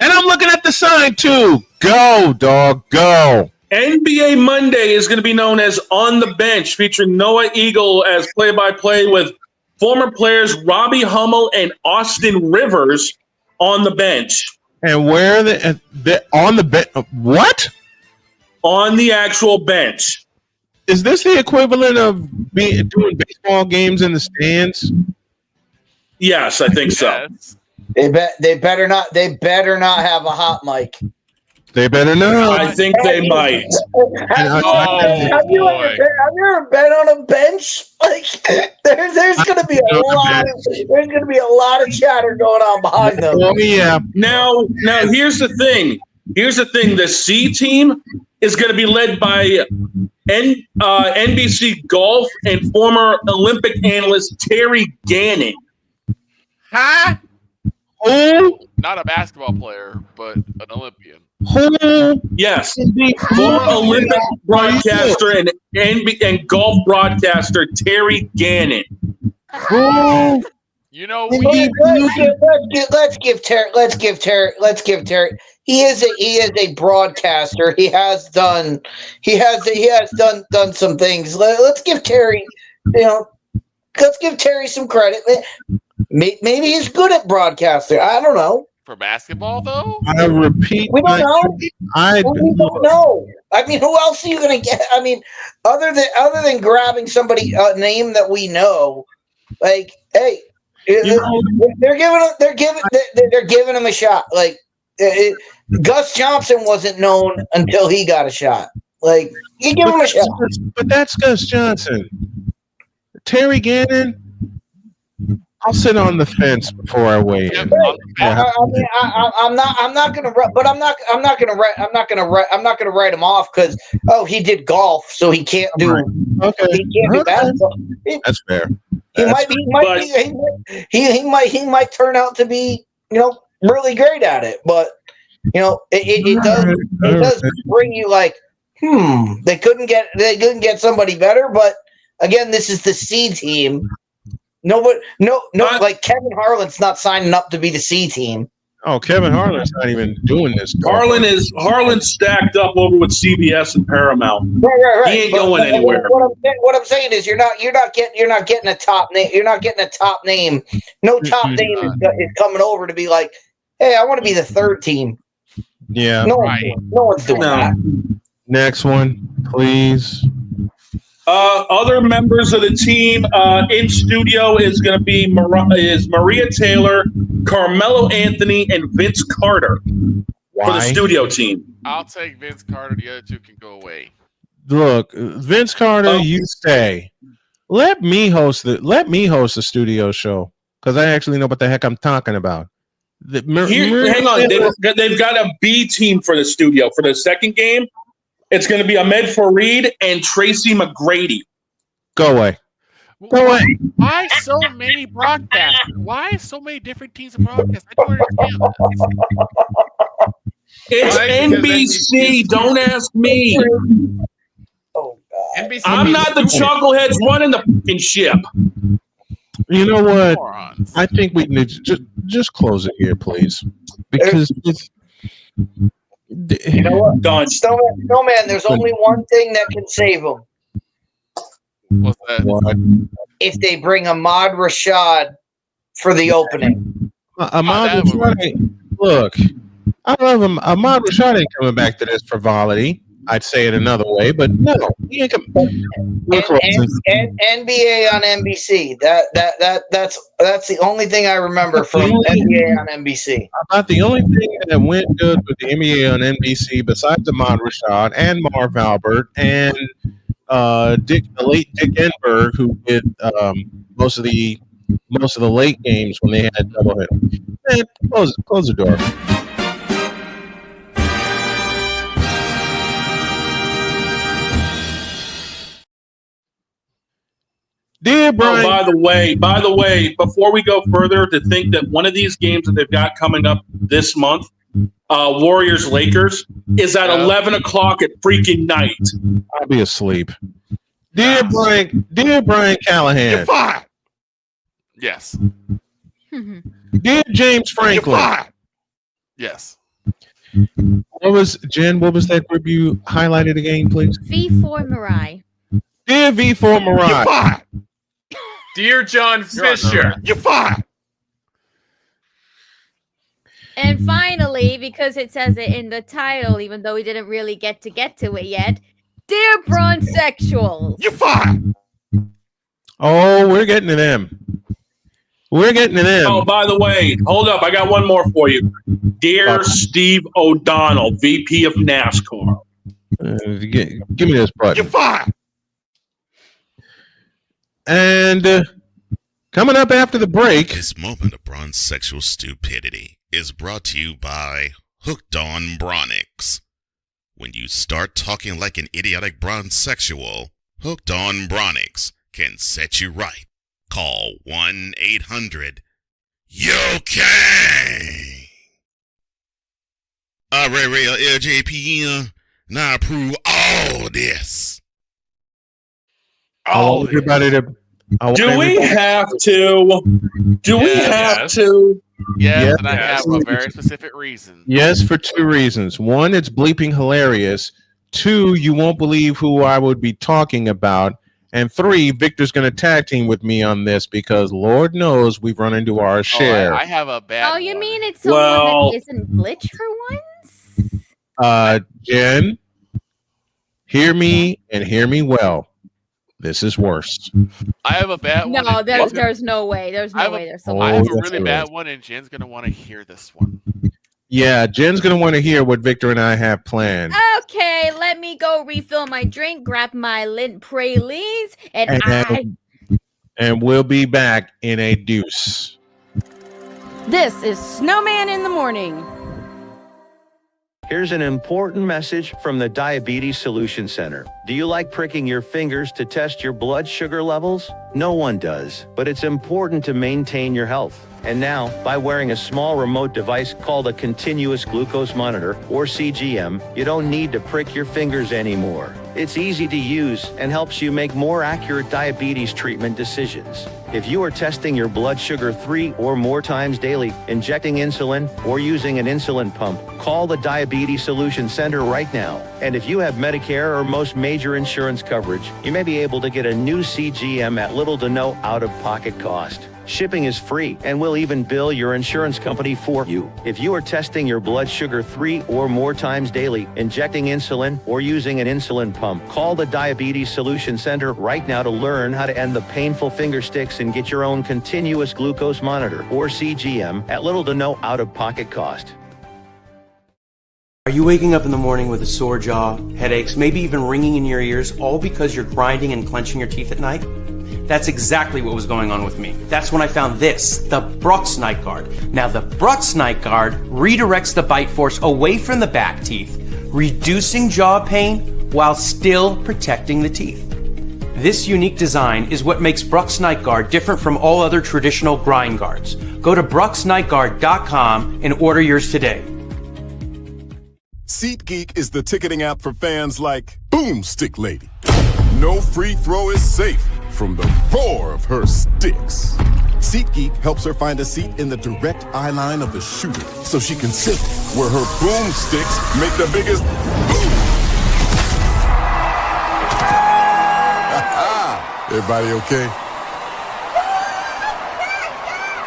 And I'm looking at the sign too. Go, dog, go. NBA Monday is going to be known as On the Bench, featuring Noah Eagle as play-by-play with former players Robbie Hummel and Austin Rivers on the bench. And where the on the bench? What? On the actual bench. Is this the equivalent of doing baseball games in the stands? Yes, I think so. Yes. They better not have a hot mic. They better not. I think they might. Have you ever been on a bench? Like there's gonna be a lot of chatter going on behind them. Oh yeah. Now here's the thing. The C team is going to be led by NBC Golf and former Olympic analyst Terry Gannon. Huh? Who? Not a basketball player, but an Olympian. Who? Yes, former Olympic broadcaster and golf broadcaster Terry Gannon. Who? You know, Let's give Terry. He is a broadcaster. He has done some things. Let's give Terry, let's give Terry some credit. Maybe he's good at broadcasting. I don't know. for basketball, though? I repeat. We don't know. I We don't know. I mean, who else are you going to get? I mean, other than grabbing somebody a name that we know, like, hey, they're giving him a shot. Like, Gus Johnson wasn't known until he got a shot. Like, you give him a shot. But that's Gus Johnson. Terry Gannon, I'll sit on the fence before I weigh in. I'm not gonna write him off because he did golf, so he can't do basketball. That's fair. He might turn out to be really great at it, but it does bring you like they couldn't get somebody better, but again, this is the C team. Like Kevin Harlan's not signing up to be the C team. Oh, Kevin Harlan's not even doing this. Harlan's stacked up over with CBS and Paramount. Right. He ain't going anywhere. What I'm saying is you're not getting a top name. You're not getting a top name. No top name is coming over to be like, hey, I want to be the third team. Yeah. No one's doing that. Next one, please. Other members of the team in studio is going to be Maria Taylor, Carmelo Anthony, and Vince Carter for the studio team. I'll take Vince Carter. The other two can go away. Look, Vince Carter, you stay. Let me host the studio show because I actually know what the heck I'm talking about. Hang on. They've got a B team for the studio. For the second game, it's going to be Ahmed Fareed and Tracy McGrady. Go away. Go away. Why so many broadcasts? Why so many different teams of broadcasts? I don't understand that. It's NBC. Don't ask me. Oh, God. NBC I'm not the chuckleheads running the fucking ship. You know what? I think we need to just close it here, please. Because you know what? Done. Snowman, there's only one thing that can save them. What's that? What? If they bring Ahmad Rashad for the opening. Ahmad Rashad, look, I love him. Ahmad Rashad ain't coming back to this frivolity. I'd say it another way, but no, he ain't coming. NBA on NBC. That's the only thing I remember from NBA on NBC. About the only thing that went good with the NBA on NBC, besides Ahmad Rashad and Marv Albert and the late Dick Enberg, who did most of the late games when they had doubleheader. Man, close the door. Dear Brian. Oh, by the way, before we go further, to think that one of these games that they've got coming up this month, Warriors Lakers, is at 11 o'clock at freaking night. I'll be asleep. Dear Brian Callahan. You're fired. Yes. Dear James Franklin. You're fired. Yes. What was that group you highlighted again, please? V4 Mirai. Dear V4 Mirai. You're fired. Dear John Fisher. You're fired. And finally, because it says it in the title, even though we didn't really get to it yet, Dear Bronsexual. You're fired. Oh, we're getting to them. Oh, by the way, hold up. I got one more for you. Dear Steve O'Donnell, VP of NASCAR. Give me this button. You're fired. And coming up after the break. This moment of Bronsexual stupidity is brought to you by Hooked on Bronix. When you start talking like an idiotic Bronsexual, Hooked on Bronix can set you right. Call 1-800-YOKAY. Ray LJPM. Now approve all this. Do we have to? Do we have to? Yes, and I have a very specific reason. Yes, for two reasons. One, it's bleeping hilarious. Two, you won't believe who I would be talking about. And three, Victor's going to tag team with me on this because Lord knows we've run into our share. I have a bad Oh, you mean it's someone that isn't Glitch for once? Jen, hear me and hear me well. This is worse. I have a bad one. No, there's no way. There's no way. There's I have a really bad one, and Jen's going to want to hear this one. Yeah, Jen's going to want to hear what Victor and I have planned. Okay, let me go refill my drink, grab my lint pralines, and we'll be back in a deuce. This is Snowman in the Morning. Here's an important message from the Diabetes Solution Center. Do you like pricking your fingers to test your blood sugar levels? No one does, but it's important to maintain your health. And now, by wearing a small remote device called a continuous glucose monitor, or CGM, you don't need to prick your fingers anymore. It's easy to use and helps you make more accurate diabetes treatment decisions. If you are testing your blood sugar 3 or more times daily, injecting insulin, or using an insulin pump, call the Diabetes Solution Center right now. And if you have Medicare or most major insurance coverage, you may be able to get a new CGM at little to no out-of-pocket cost. Shipping is free, and we'll even bill your insurance company for you. If you are testing your blood sugar 3 or more times daily, injecting insulin, or using an insulin pump, call the Diabetes Solution Center right now to learn how to end the painful finger sticks and get your own continuous glucose monitor, or CGM, at little to no out-of-pocket cost. Are you waking up in the morning with a sore jaw, headaches, maybe even ringing in your ears, all because you're grinding and clenching your teeth at night? That's exactly what was going on with me. That's when I found this, the Brux Night Guard. Now, the Brux Night Guard redirects the bite force away from the back teeth, reducing jaw pain while still protecting the teeth. This unique design is what makes Brux Night Guard different from all other traditional grind guards. Go to BruxNightGuard.com and order yours today. SeatGeek is the ticketing app for fans like Boomstick Lady. No free throw is safe from the roar of her sticks. SeatGeek helps her find a seat in the direct eye line of the shooter so she can sit where her boomsticks make the biggest boom. Everybody okay?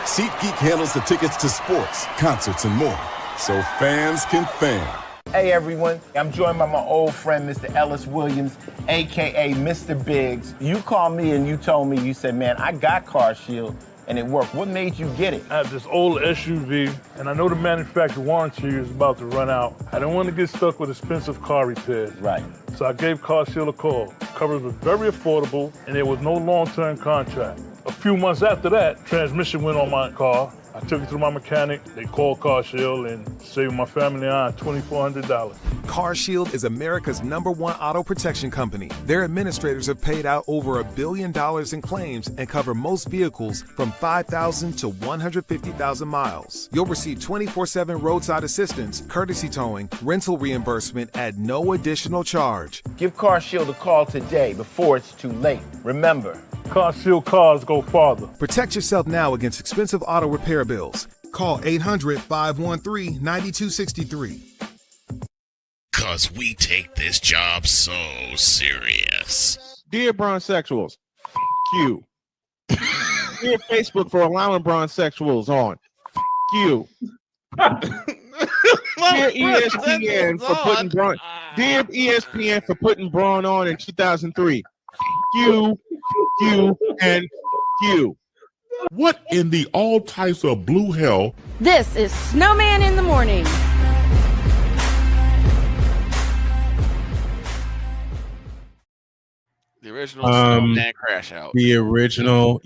SeatGeek handles the tickets to sports, concerts, and more, so fans can fan. Hey everyone, I'm joined by my old friend, Mr. Ellis Williams, AKA Mr. Biggs. You called me and you told me, you said, man, I got CarShield and it worked. What made you get it? I have this old SUV and I know the manufacturer warranty is about to run out. I don't want to get stuck with expensive car repairs. Right. So I gave CarShield a call. Coverage was very affordable and there was no long-term contract. A few months after that, transmission went on my car. I took it to my mechanic, they called CarShield and saved my family and I $2,400. CarShield is America's #1 auto protection company. Their administrators have paid out over $1 billion in claims and cover most vehicles from 5,000 to 150,000 miles. You'll receive 24/7 roadside assistance, courtesy towing, rental reimbursement at no additional charge. Give CarShield a call today before it's too late. Remember, CarShield cars go farther. Protect yourself now against expensive auto repair bills. Call 800-513-9263. Cause we take this job so serious. Dear Bronsexuals, you. Dear Facebook for allowing Bronsexuals on. You. Dear ESPN for putting Braun. Dear ESPN for putting Braun on in 2003. You, and you. What in the all types of blue hell? This is Snowman in the Morning. The original Snowman Crash Out. The original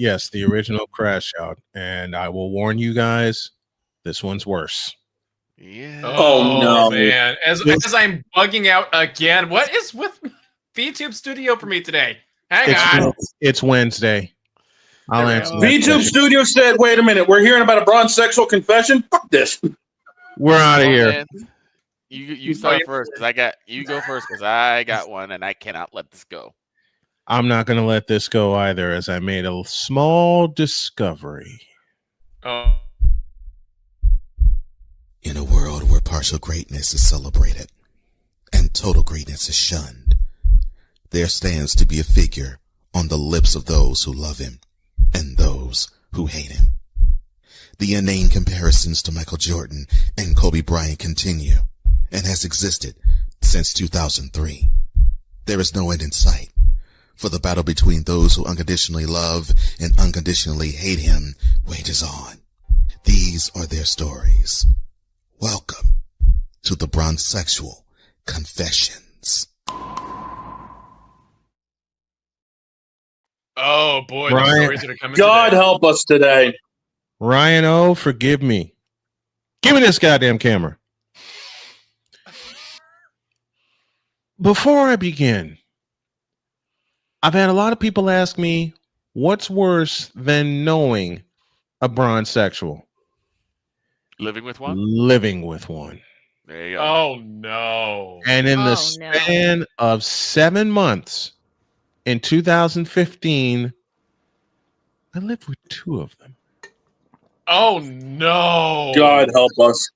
Crash Out. And I will warn you guys, this one's worse. Yeah. Oh no, man! As I'm bugging out again, what is with VTube Studio for me today? Hang on. It's Wednesday. I'll answer. VTube Studio said, "Wait a minute, we're hearing about a Bronsexual confession. Fuck this. We're out of here." Man. You start first because you go first because I got one and I cannot let this go. I'm not going to let this go either, as I made a small discovery. Oh. In a world where partial greatness is celebrated and total greatness is shunned, there stands to be a figure on the lips of those who love him and those who hate him. The inane comparisons to Michael Jordan and Kobe Bryant continue and has existed since 2003. There is no end in sight, for the battle between those who unconditionally love and unconditionally hate him wages on. These are their stories. Welcome to the Bronsexual Confessions. Oh boy, the Ryan, stories that are coming. God today. help us today. Ryan O, forgive me. Give me this goddamn camera. Before I begin, I've had a lot of people ask me, what's worse than knowing a Bronsexual? Living with one? Living with one. There you go. Oh no. And in the span of 7 months in 2015, I lived with 2 of them. Oh no. God help us.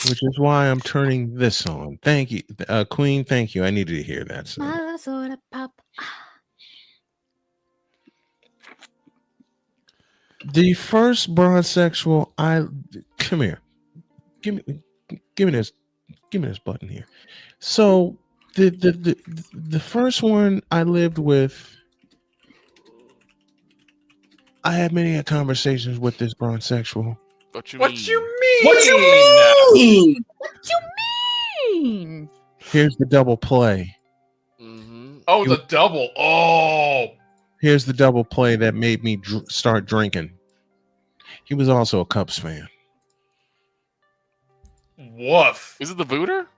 Which is why I'm turning this on. Thank you, Queen. Thank you. I needed to hear that. So. My soda pop. The first Bronsexual, come here. Give me this button here. So the first one I lived with, I had many conversations with this Bronsexual. What you mean? What you mean? What you mean? Here's the double play. Oh, the double. Oh. Here's the double play that made me start drinking. He was also a Cubs fan. Woof. Is it the Booter?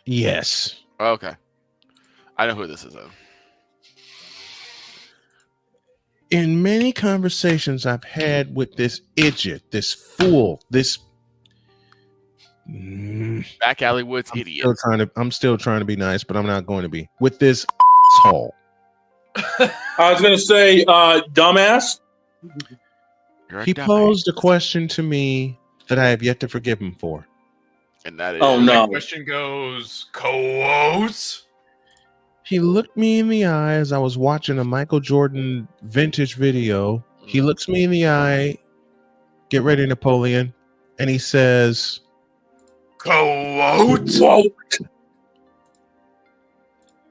Yes. Oh, okay. I know who this is, though. In many conversations I've had with this idiot, this fool, this Back Alley Woods idiot. I'm still trying to be nice, but I'm not going to be. With this asshole. I was going to say, dumbass. He posed a question to me that I have yet to forgive him for. And that is... Oh, no. The question goes, quotes. He looked me in the eye as I was watching a Michael Jordan vintage video. He looks me in the eye, get ready, Napoleon, and he says, quote.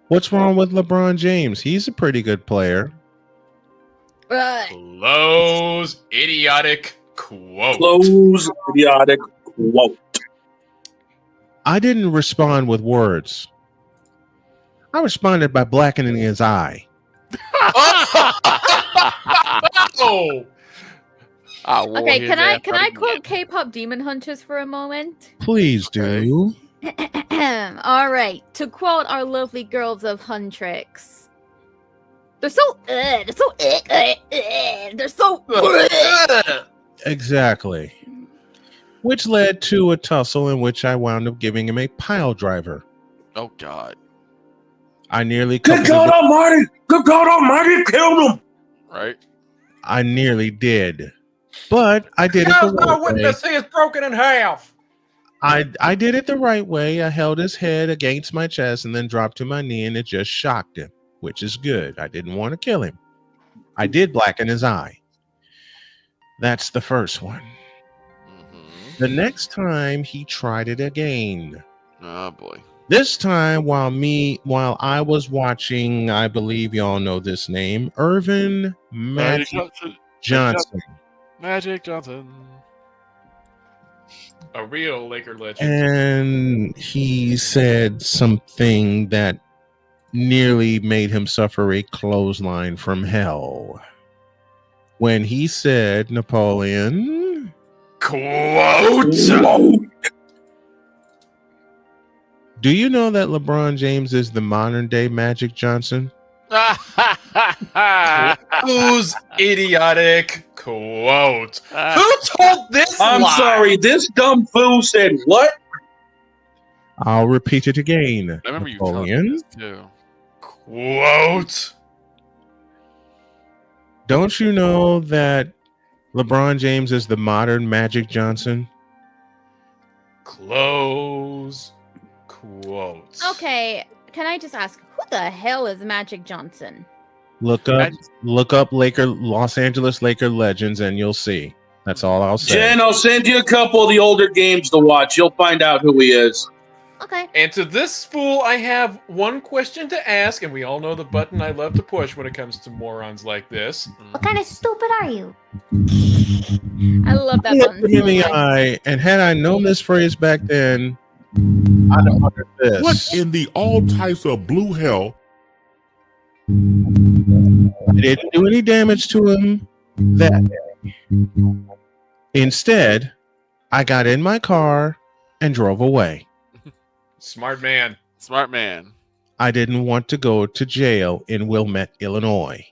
What's wrong with LeBron James? He's a pretty good player. Close idiotic quote. Close idiotic quote. I didn't respond with words. I responded by blackening his eye. Oh. Okay, can I quote K-pop Demon Hunters for a moment? Please do. All right, to quote our lovely girls of Huntrix, they're so Exactly. Which led to a tussle in which I wound up giving him a pile driver. Oh God! I nearly Good God Almighty! Good God Almighty! Killed him. Right. I nearly did, but I did it the right way. Witness, he is broken in half. I did it the right way. I held his head against my chest and then dropped to my knee, and it just shocked him, which is good. I didn't want to kill him. I did blacken his eye. That's the first one. The next time he tried it again. Oh boy. This time while I was watching, I believe y'all know this name, Irvin Magic Johnson. Magic Johnson. A real Laker legend. And he said something that nearly made him suffer a clothesline from hell. When he said, Napoleon, quote. Do you know that LeBron James is the modern day Magic Johnson? Who's idiotic quote? Who told this I'm lie? sorry, this dumb fool said what? I'll repeat it again. I remember Napoleon. you telling me this too. Quote. Don't you know that LeBron James is the modern Magic Johnson? Close quotes. Okay, can I just ask, who the hell is Magic Johnson? Look up Los Angeles Laker legends and you'll see. That's all I'll say. Jen, I'll send you a couple of the older games to watch. You'll find out who he is. Okay. And to this fool, I have one question to ask, and we all know the button I love to push when it comes to morons like this. What kind of stupid are you? I love that Look button. him in the eye, and had I known this phrase back then, I'd have uttered this. What in the all types of blue hell? I didn't do any damage to him that day. Instead, I got in my car and drove away. Smart man. Smart man. I didn't want to go to jail in Wilmette, Illinois,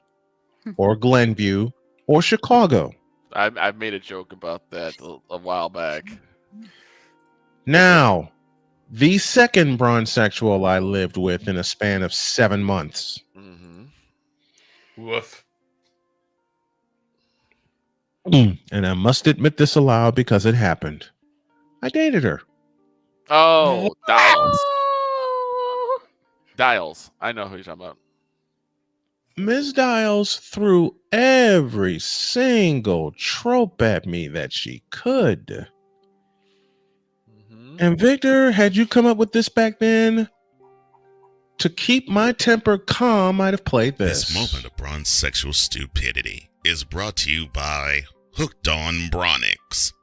or Glenview, or Chicago. I made a joke about that a while back. Now, the second Bronsexual I lived with in a span of 7 months. Woof. And I must admit this aloud because it happened. I dated her. Oh, Dials. Dials. I know who you're talking about. Ms. Dials threw every single trope at me that she could. And Victor, had you come up with this back then? To keep my temper calm, I'd have played this. This moment of Bronsexual stupidity is brought to you by Hooked on Bronix.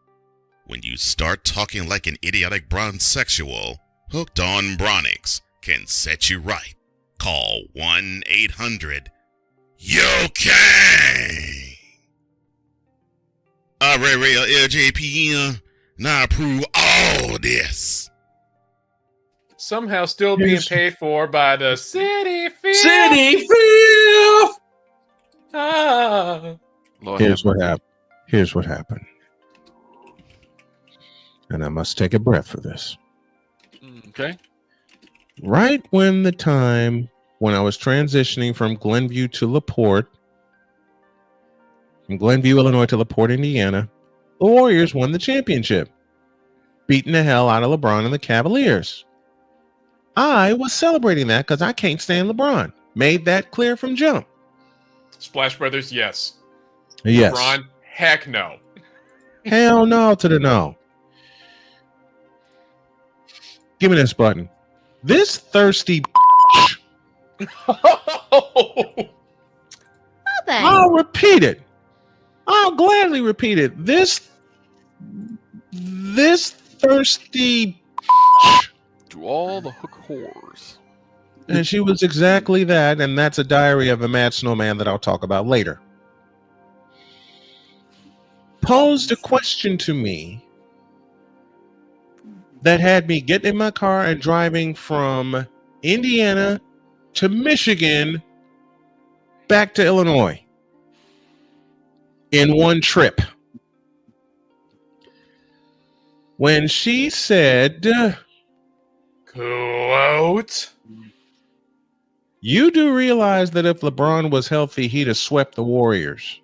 When you start talking like an idiotic Bronsexual, Hooked on Bronix can set you right. Call 1-800 Okay. All right, real LJPM. Now approve all this. Somehow still being paid for by the City Field. City Field. Ah. Here's what happened. Here's what happened. And I must take a breath for this. Okay. Right when I was transitioning from Glenview to LaPorte, from Glenview, Illinois to LaPorte, Indiana, the Warriors won the championship, beating the hell out of LeBron and the Cavaliers. I was celebrating that because I can't stand LeBron. Made that clear from jump. Splash Brothers, yes. Yes. LeBron, heck no. Hell no to the no. Give me this button. This thirsty I'll repeat it. I'll gladly repeat it. This thirsty to all the hook whores. And she was exactly that, and that's a diary of a mad snowman that I'll talk about later. Posed a question to me that had me get in my car and driving from Indiana to Michigan back to Illinois in one trip. When she said, quote, "You do realize that if LeBron was healthy, he'd have swept the Warriors."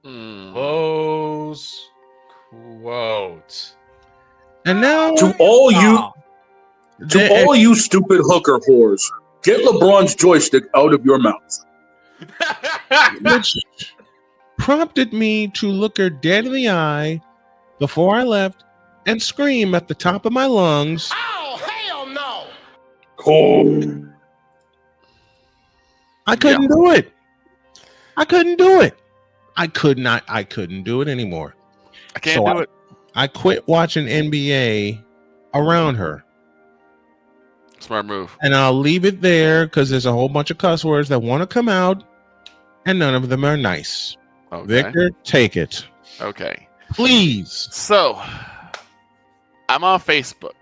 Close quote. And now to all you stupid hooker whores, get LeBron's joystick out of your mouth. Which prompted me to look her dead in the eye before I left and scream at the top of my lungs, Oh, hell no! Oh. I couldn't do it. I couldn't do it. I couldn't do it anymore. I can't do it. I quit watching NBA around her. Smart move. And I'll leave it there because there's a whole bunch of cuss words that want to come out, and none of them are nice. Okay. Victor, take it. Okay. Please. So, I'm on Facebook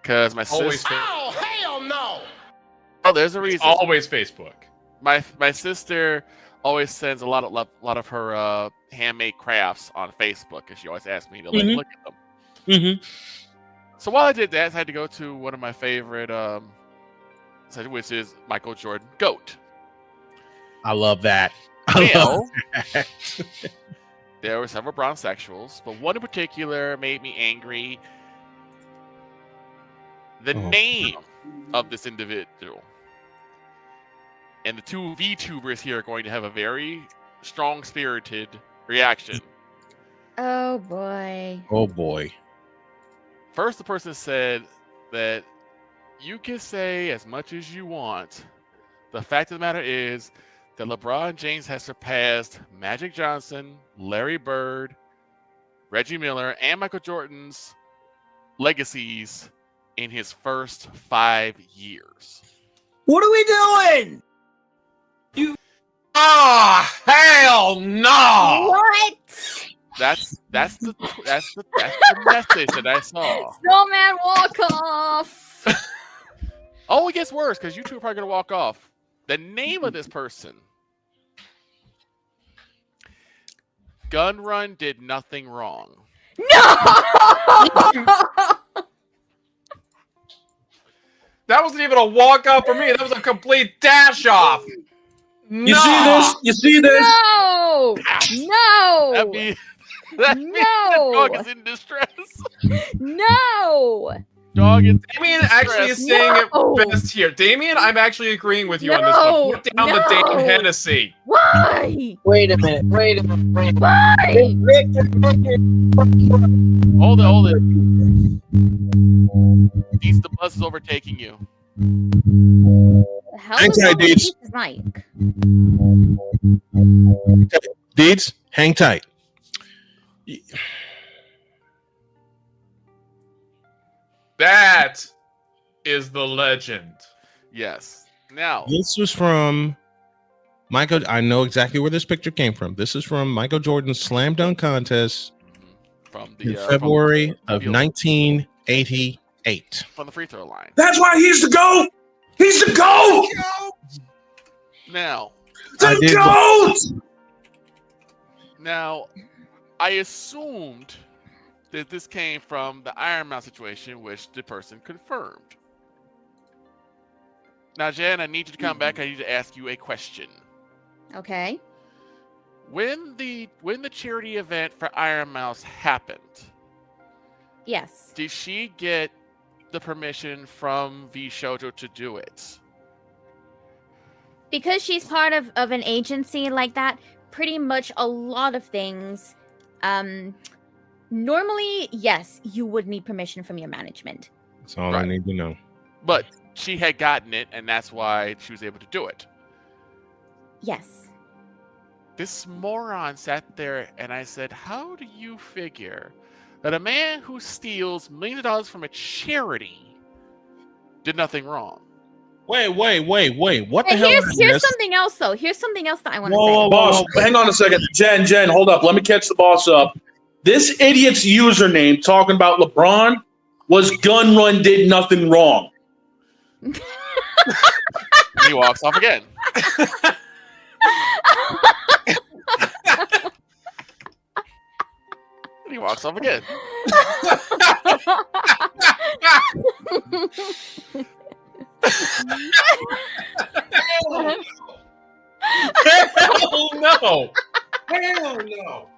because my Always sister. Oh, hell no! Oh, there's a reason. It's always Facebook. My sister always sends a lot of her handmade crafts on Facebook, and she always asks me to look at them. Mm-hmm. So while I did that, I had to go to one of my favorite, which is Michael Jordan GOAT. I love that. There were several Bronsexuals, but one in particular made me angry. The name of this individual. And the two VTubers here are going to have a very strong-spirited reaction. Oh, boy. Oh, boy. First, the person said that you can say as much as you want. The fact of the matter is that LeBron James has surpassed Magic Johnson, Larry Bird, Reggie Miller, and Michael Jordan's legacies in his first 5 years. What are we doing? Hell no! What? That's the message that I saw. Snowman walk off. Oh, it gets worse because you two are probably gonna walk off. The name of this person. Gun Run did nothing wrong. No! That wasn't even a walk off for me. That was a complete dash off. You see this? You see this? No! No! That means the No! dog is in distress. No! Dog is Damien actually is saying it best here. Damien, I'm actually agreeing with you on this one. Put down the damn Hennessy. Why? Wait a minute. Why? Hold it. The bus is overtaking you. The hell Hang is tight, wrong with Deeds. Deeds' mic? Deeds, hang tight. That is the legend. Yes. Now, This was from Michael, I know exactly where this picture came from. This is from Michael Jordan's slam dunk contest from in February of 1988. From the free throw line. That's why he's the GOAT. He's the GOAT. Now, the GOAT. Now, I assumed that this came from the Iron Mouse situation, which the person confirmed. Now, Jen, I need you to come back. I need to ask you a question. Okay. When the charity event for Iron Mouse happened, yes, did she get the permission from V Shoujo to do it? Because she's part of an agency like that, pretty much a lot of things. Normally, yes, you would need permission from your management. That's all I need to know. But she had gotten it, and that's why she was able to do it. Yes. This moron sat there, and I said, how do you figure that a man who steals millions of dollars from a charity did nothing wrong? Wait. What the And hell here's is this? something else, though. Here's something else that I want to Whoa, say. boss, hang on a second. Jen, hold up. Let me catch the boss up. This idiot's username talking about LeBron was Gun Run did nothing wrong. He walks off again. He walks off again. Hell no. Hell no.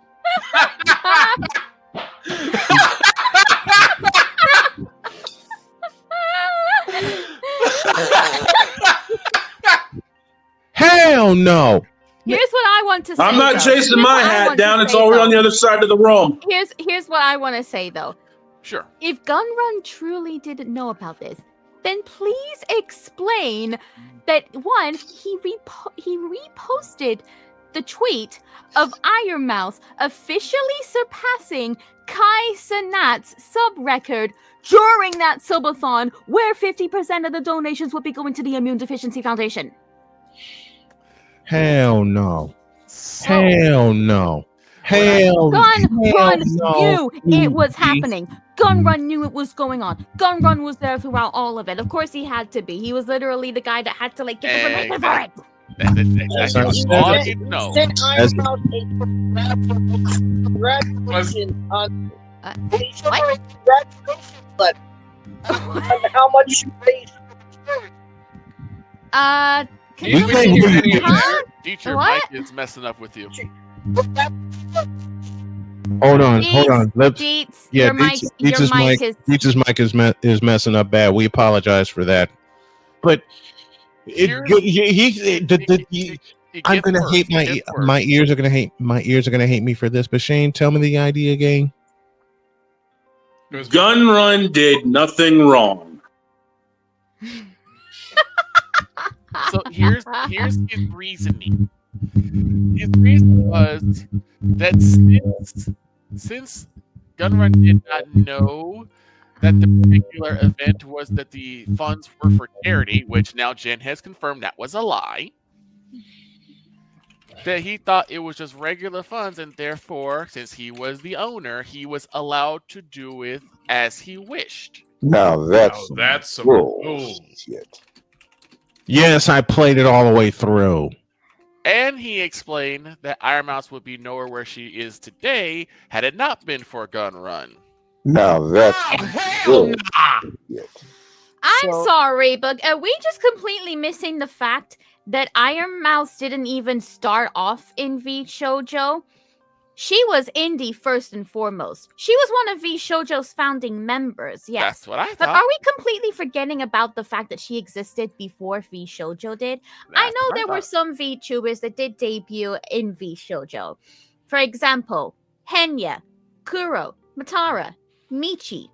Hell no. Here's what I want to say. I'm not though. chasing Here's my what I hat want to down. It's say, already though. on the other side of the room. Here's what I want to say, though. Sure. If Gunrun truly didn't know about this, then please explain that one, he reposted the tweet of Iron Mouse officially surpassing Kai Cenat's sub record during that subathon, where 50% of the donations would be going to the Immune Deficiency Foundation. Hell no. Hell no. Hell Gunrun no. knew it was happening. Gunrun knew it was going on. Gunrun was there throughout all of it. Of course, he had to be. He was literally the guy that had to get the permission for it. That's all you know. Sent Iron Mouse a congratulations on congratulations letter. How much you raised? Teacher What? Mike is messing up with you. Hold on. Deets, Yeah, your mic Deets' mic is messing up bad. We apologize for that. But I'm gonna hate my ears are gonna hate me for this. But Shane, tell me the idea again. Gun Run did nothing wrong. So here's his reasoning. His reason was that since Gunrun did not know that the particular event was that the funds were for charity, which now Jen has confirmed that was a lie, that he thought it was just regular funds, and therefore, since he was the owner, he was allowed to do it as he wished. Now that's some bullshit. Yes, I played it all the way through. And he explained that Iron Mouse would be nowhere where she is today had it not been for Gun Run. Now that's bullshit. I'm sorry, but are we just completely missing the fact that Iron Mouse didn't even start off in V Shoujo? She was indie first and foremost. She was one of V Shoujo's founding members, yes. That's what I thought. But are we completely forgetting about the fact that she existed before V Shoujo did? I know there were some VTubers that did debut in V Shoujo. For example, Henya, Kuro, Matara, Michi,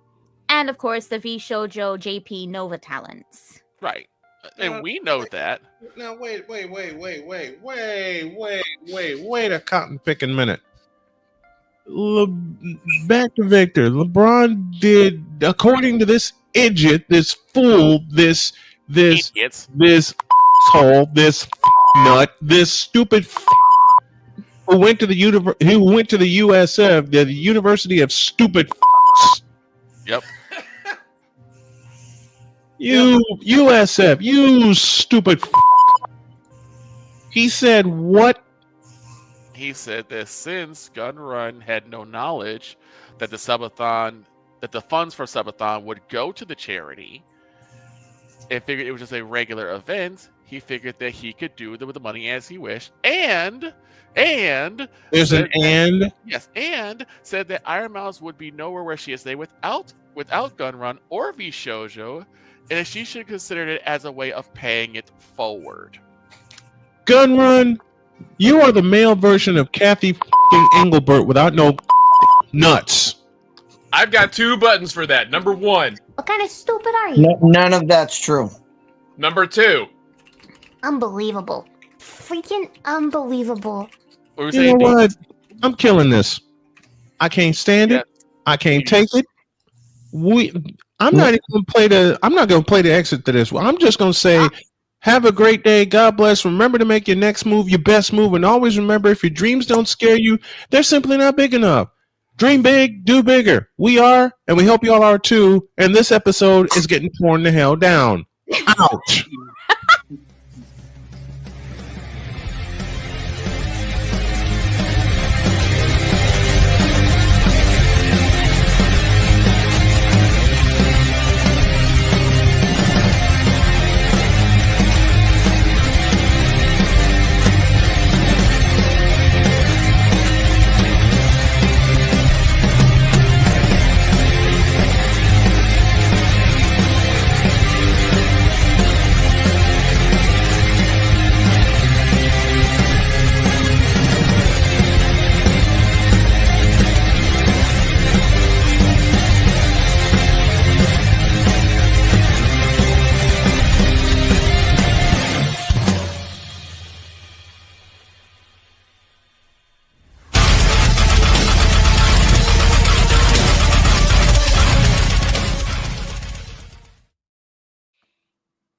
and of course the V Shoujo JP Nova talents. Right. And we know that. Now wait a cotton picking minute. Back to Victor. LeBron did, according to this idiot, this fool, this asshole, this nut, this stupid who went to the USF, the University of Stupid. Yep. USF, you stupid. He said what? He said that since Gun Run had no knowledge that the subathon, that the funds for subathon would go to the charity, and figured it was just a regular event, he figured that he could do with the money as he wished, and there's an and yes, and said that Iron Mouse would be nowhere where she is today without Gun Run or V Shoujo, and she should consider it as a way of paying it forward. Gun Run, you are the male version of Kathy Engelbert without no nuts. I've got 2 buttons for that. Number 1. What kind of stupid are you? None of that's true. Number 2. Unbelievable. Freaking unbelievable. You know what? I'm killing this. I can't stand it. I can't take it. I'm not going to play the exit to this. I'm just going to say, have a great day. God bless. Remember to make your next move your best move. And always remember, if your dreams don't scare you, they're simply not big enough. Dream big, do bigger. We are, and we hope you all are too. And this episode is getting torn the hell down. Ouch.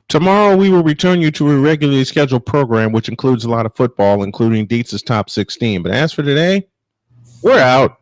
Tomorrow, we will return you to a regularly scheduled program, which includes a lot of football, including Dietz's Top 16. But as for today, we're out.